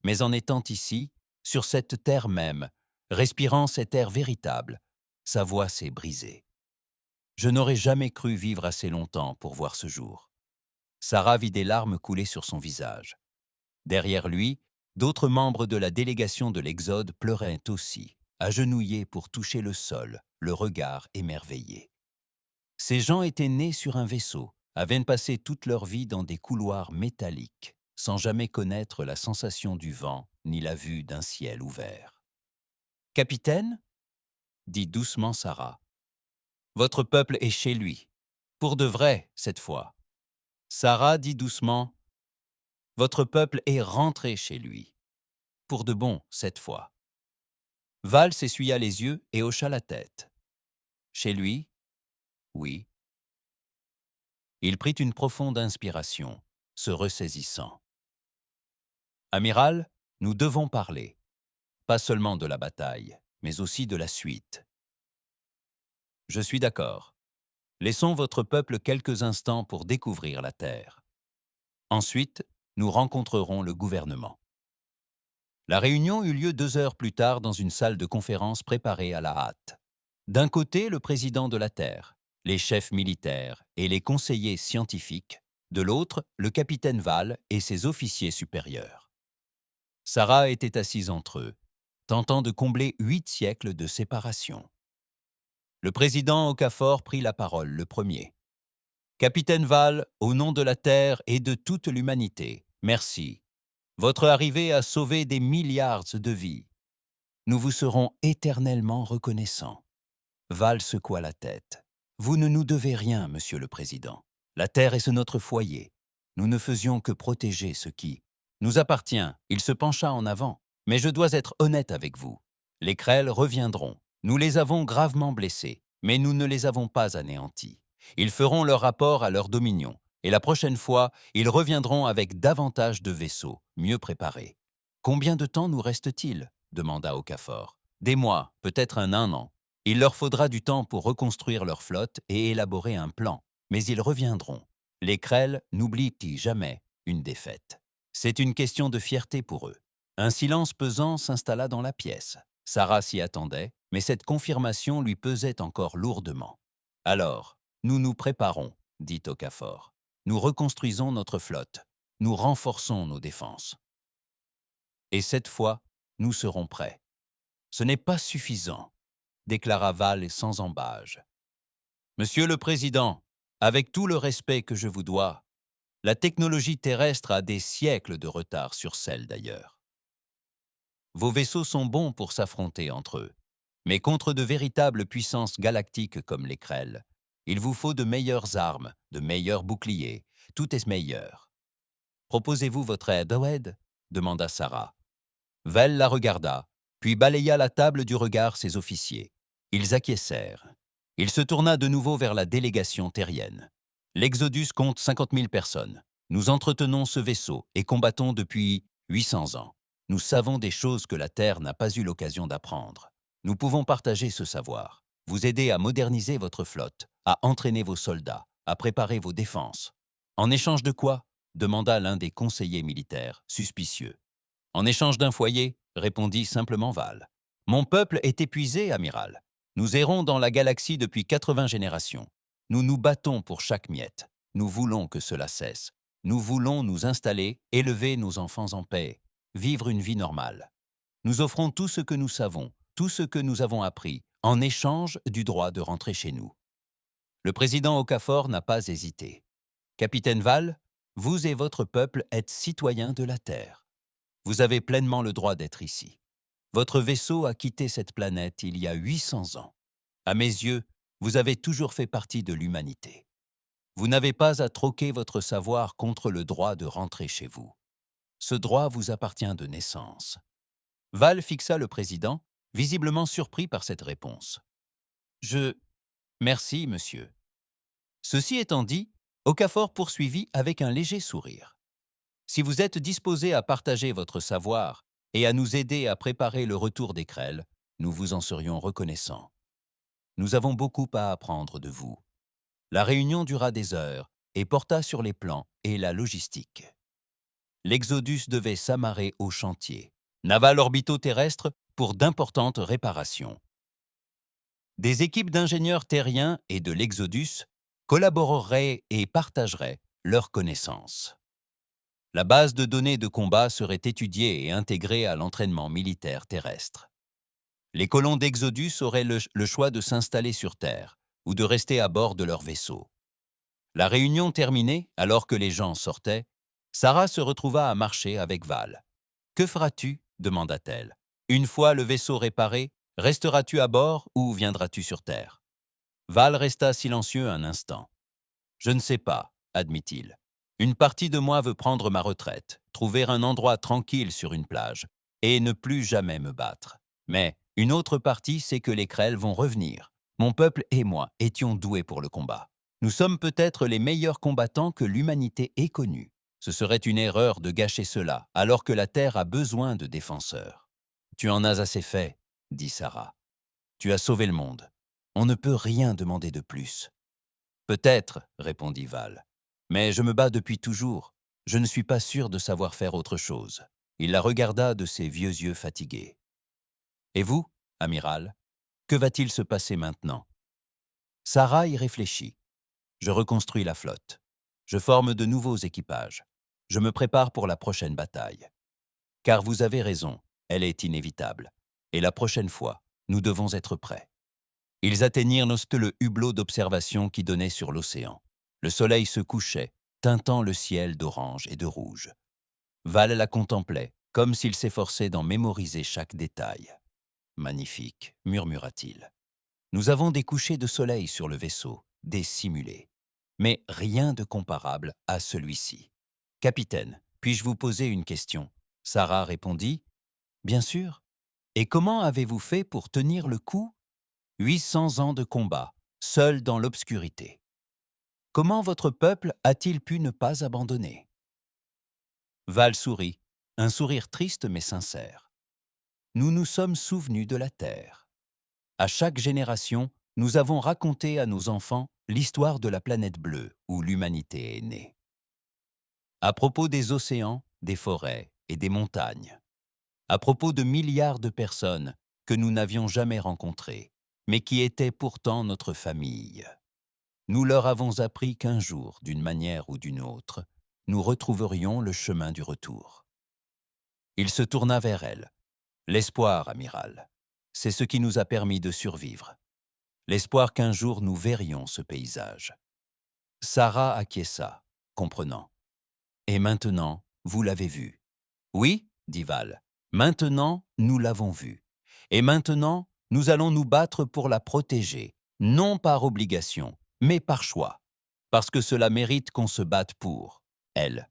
Mais en étant ici, sur cette terre même, respirant cet air véritable, sa voix s'est brisée. Je n'aurais jamais cru vivre assez longtemps pour voir ce jour. » Sarah vit des larmes couler sur son visage. Derrière lui, d'autres membres de la délégation de l'Exode pleuraient aussi, agenouillés pour toucher le sol, le regard émerveillé. Ces gens étaient nés sur un vaisseau, avaient passé toute leur vie dans des couloirs métalliques, sans jamais connaître la sensation du vent ni la vue d'un ciel ouvert. « Capitaine » dit doucement Sarah. « Votre peuple est chez lui. Pour de vrai, cette fois. » Sarah dit doucement « Votre peuple est rentré chez lui. Pour de bon, cette fois. » Val s'essuya les yeux et hocha la tête. « Chez lui ? Oui. » Il prit une profonde inspiration, se ressaisissant. « Amiral, nous devons parler. Pas seulement de la bataille, mais aussi de la suite. » « Je suis d'accord. Laissons votre peuple quelques instants pour découvrir la Terre. Ensuite, nous rencontrerons le gouvernement. » La réunion eut lieu 2 heures plus tard dans une salle de conférence préparée à la hâte. D'un côté, le président de la Terre, les chefs militaires et les conseillers scientifiques, de l'autre, le capitaine Val et ses officiers supérieurs. Sarah était assise entre eux, tentant de combler 8 siècles de séparation. Le président Okafor prit la parole le premier. « Capitaine Val, au nom de la Terre et de toute l'humanité, merci. Votre arrivée a sauvé des milliards de vies. Nous vous serons éternellement reconnaissants. » Val secoua la tête. « Vous ne nous devez rien, Monsieur le Président. La Terre est notre foyer. Nous ne faisions que protéger ce qui nous appartient. » Il se pencha en avant. « Mais je dois être honnête avec vous. Les Krell reviendront. Nous les avons gravement blessés, mais nous ne les avons pas anéantis. Ils feront leur rapport à leur dominion, et la prochaine fois, ils reviendront avec davantage de vaisseaux, mieux préparés. »« Combien de temps nous reste-t-il » demanda Okafor. « Des mois, peut-être un an. Il leur faudra du temps pour reconstruire leur flotte et élaborer un plan, mais ils reviendront. Les Krell n'oublient jamais une défaite. C'est une question de fierté pour eux. Un silence pesant s'installa dans la pièce. Sarah s'y attendait, mais cette confirmation lui pesait encore lourdement. « Alors, nous nous préparons, » dit Okafor. « Nous reconstruisons notre flotte. Nous renforçons nos défenses. Et cette fois, nous serons prêts. » « Ce n'est pas suffisant, » déclara Val sans embâge. « Monsieur le Président, avec tout le respect que je vous dois, la technologie terrestre a des siècles de retard sur celle d'ailleurs. Vos vaisseaux sont bons pour s'affronter entre eux, mais contre de véritables puissances galactiques comme les Krell, il vous faut de meilleures armes, de meilleurs boucliers, tout est meilleur. Proposez-vous votre aide, Oed ? Demanda Sarah. Val la regarda, puis balaya la table du regard ses officiers. Ils acquiescèrent. Il se tourna de nouveau vers la délégation terrienne. L'Exodus compte 50 000 personnes. Nous entretenons ce vaisseau et combattons depuis 800 ans. Nous savons des choses que la Terre n'a pas eu l'occasion d'apprendre. Nous pouvons partager ce savoir, vous aider à moderniser votre flotte, à entraîner vos soldats, à préparer vos défenses. En échange de quoi ? Demanda l'un des conseillers militaires, suspicieux. En échange d'un foyer, répondit simplement Val. Mon peuple est épuisé, amiral. Nous errons dans la galaxie depuis 80 générations. Nous nous battons pour chaque miette. Nous voulons que cela cesse. Nous voulons nous installer, élever nos enfants en paix, vivre une vie normale. Nous offrons tout ce que nous savons, tout ce que nous avons appris, en échange du droit de rentrer chez nous. Le président Okafor n'a pas hésité. Capitaine Val, vous et votre peuple êtes citoyens de la Terre. Vous avez pleinement le droit d'être ici. Votre vaisseau a quitté cette planète il y a 800 ans. À mes yeux, vous avez toujours fait partie de l'humanité. Vous n'avez pas à troquer votre savoir contre le droit de rentrer chez vous. Ce droit vous appartient de naissance. Val fixa le président, visiblement surpris par cette réponse. Merci, monsieur. Ceci étant dit, Okafor poursuivit avec un léger sourire. Si vous êtes disposé à partager votre savoir et à nous aider à préparer le retour des Krell, nous vous en serions reconnaissants. Nous avons beaucoup à apprendre de vous. La réunion dura des heures et porta sur les plans et la logistique. L'Exodus devait s'amarrer au chantier, naval orbito-terrestre pour d'importantes réparations. Des équipes d'ingénieurs terriens et de l'Exodus collaboreraient et partageraient leurs connaissances. La base de données de combat serait étudiée et intégrée à l'entraînement militaire terrestre. Les colons d'Exodus auraient le choix de s'installer sur Terre ou de rester à bord de leur vaisseau. La réunion terminée, alors que les gens sortaient, Sarah se retrouva à marcher avec Val. « Que feras-tu » demanda-t-elle. « Une fois le vaisseau réparé, resteras-tu à bord ou viendras-tu sur Terre ?» Val resta silencieux un instant. « Je ne sais pas » admit-il. Une partie de moi veut prendre ma retraite, trouver un endroit tranquille sur une plage et ne plus jamais me battre. Mais une autre partie sait que les Krell vont revenir. Mon peuple et moi étions doués pour le combat. Nous sommes peut-être les meilleurs combattants que l'humanité ait connus. Ce serait une erreur de gâcher cela, alors que la Terre a besoin de défenseurs. « Tu en as assez fait, » dit Sarah. « Tu as sauvé le monde. On ne peut rien demander de plus. »« Peut-être, » répondit Val. Mais je me bats depuis toujours. Je ne suis pas sûr de savoir faire autre chose. Il la regarda de ses vieux yeux fatigués. Et vous, amiral, que va-t-il se passer maintenant ? Sarah y réfléchit. Je reconstruis la flotte. Je forme de nouveaux équipages. Je me prépare pour la prochaine bataille. Car vous avez raison, elle est inévitable. Et la prochaine fois, nous devons être prêts. Ils atteignirent le hublot d'observation qui donnait sur l'océan. Le soleil se couchait, teintant le ciel d'orange et de rouge. Val la contemplait, comme s'il s'efforçait d'en mémoriser chaque détail. « Magnifique », murmura-t-il. « Nous avons des couchers de soleil sur le vaisseau, des simulés. Mais rien de comparable à celui-ci. Capitaine, puis-je vous poser une question ?» Sarah répondit. « Bien sûr. Et comment avez-vous fait pour tenir le coup ? 800 ans de combat, seul dans l'obscurité. Comment votre peuple a-t-il pu ne pas abandonner ?» Val sourit, un sourire triste mais sincère. « Nous nous sommes souvenus de la Terre. À chaque génération, nous avons raconté à nos enfants l'histoire de la planète bleue où l'humanité est née. À propos des océans, des forêts et des montagnes. À propos de milliards de personnes que nous n'avions jamais rencontrées, mais qui étaient pourtant notre famille. Nous leur avons appris qu'un jour, d'une manière ou d'une autre, nous retrouverions le chemin du retour. Il se tourna vers elle. L'espoir, amiral. C'est ce qui nous a permis de survivre. L'espoir qu'un jour nous verrions ce paysage. Sarah acquiesça, comprenant. Et maintenant, vous l'avez vu. Oui, dit Val. Maintenant, nous l'avons vue. Et maintenant, nous allons nous battre pour la protéger, non par obligation, mais par choix. Parce que cela mérite qu'on se batte pour elle.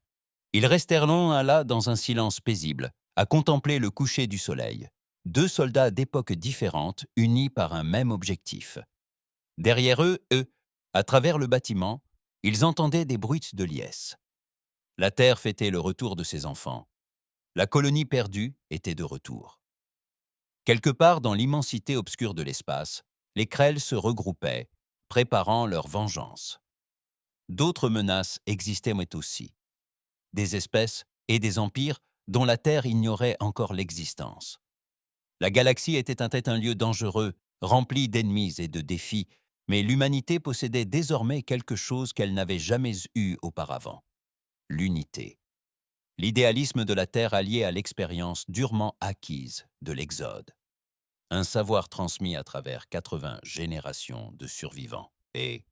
Ils restèrent là dans un silence paisible, à contempler le coucher du soleil. Deux soldats d'époques différentes, unis par un même objectif. Derrière eux, à travers le bâtiment, ils entendaient des bruits de liesse. La Terre fêtait le retour de ses enfants. La colonie perdue était de retour. Quelque part dans l'immensité obscure de l'espace, les Krell se regroupaient, préparant leur vengeance. D'autres menaces existaient aussi. Des espèces et des empires dont la Terre ignorait encore l'existence. La galaxie était un lieu dangereux, rempli d'ennemis et de défis, mais l'humanité possédait désormais quelque chose qu'elle n'avait jamais eu auparavant. L'unité. L'idéalisme de la Terre allié à l'expérience durement acquise de l'Exode. Un savoir transmis à travers 80 générations de survivants. Et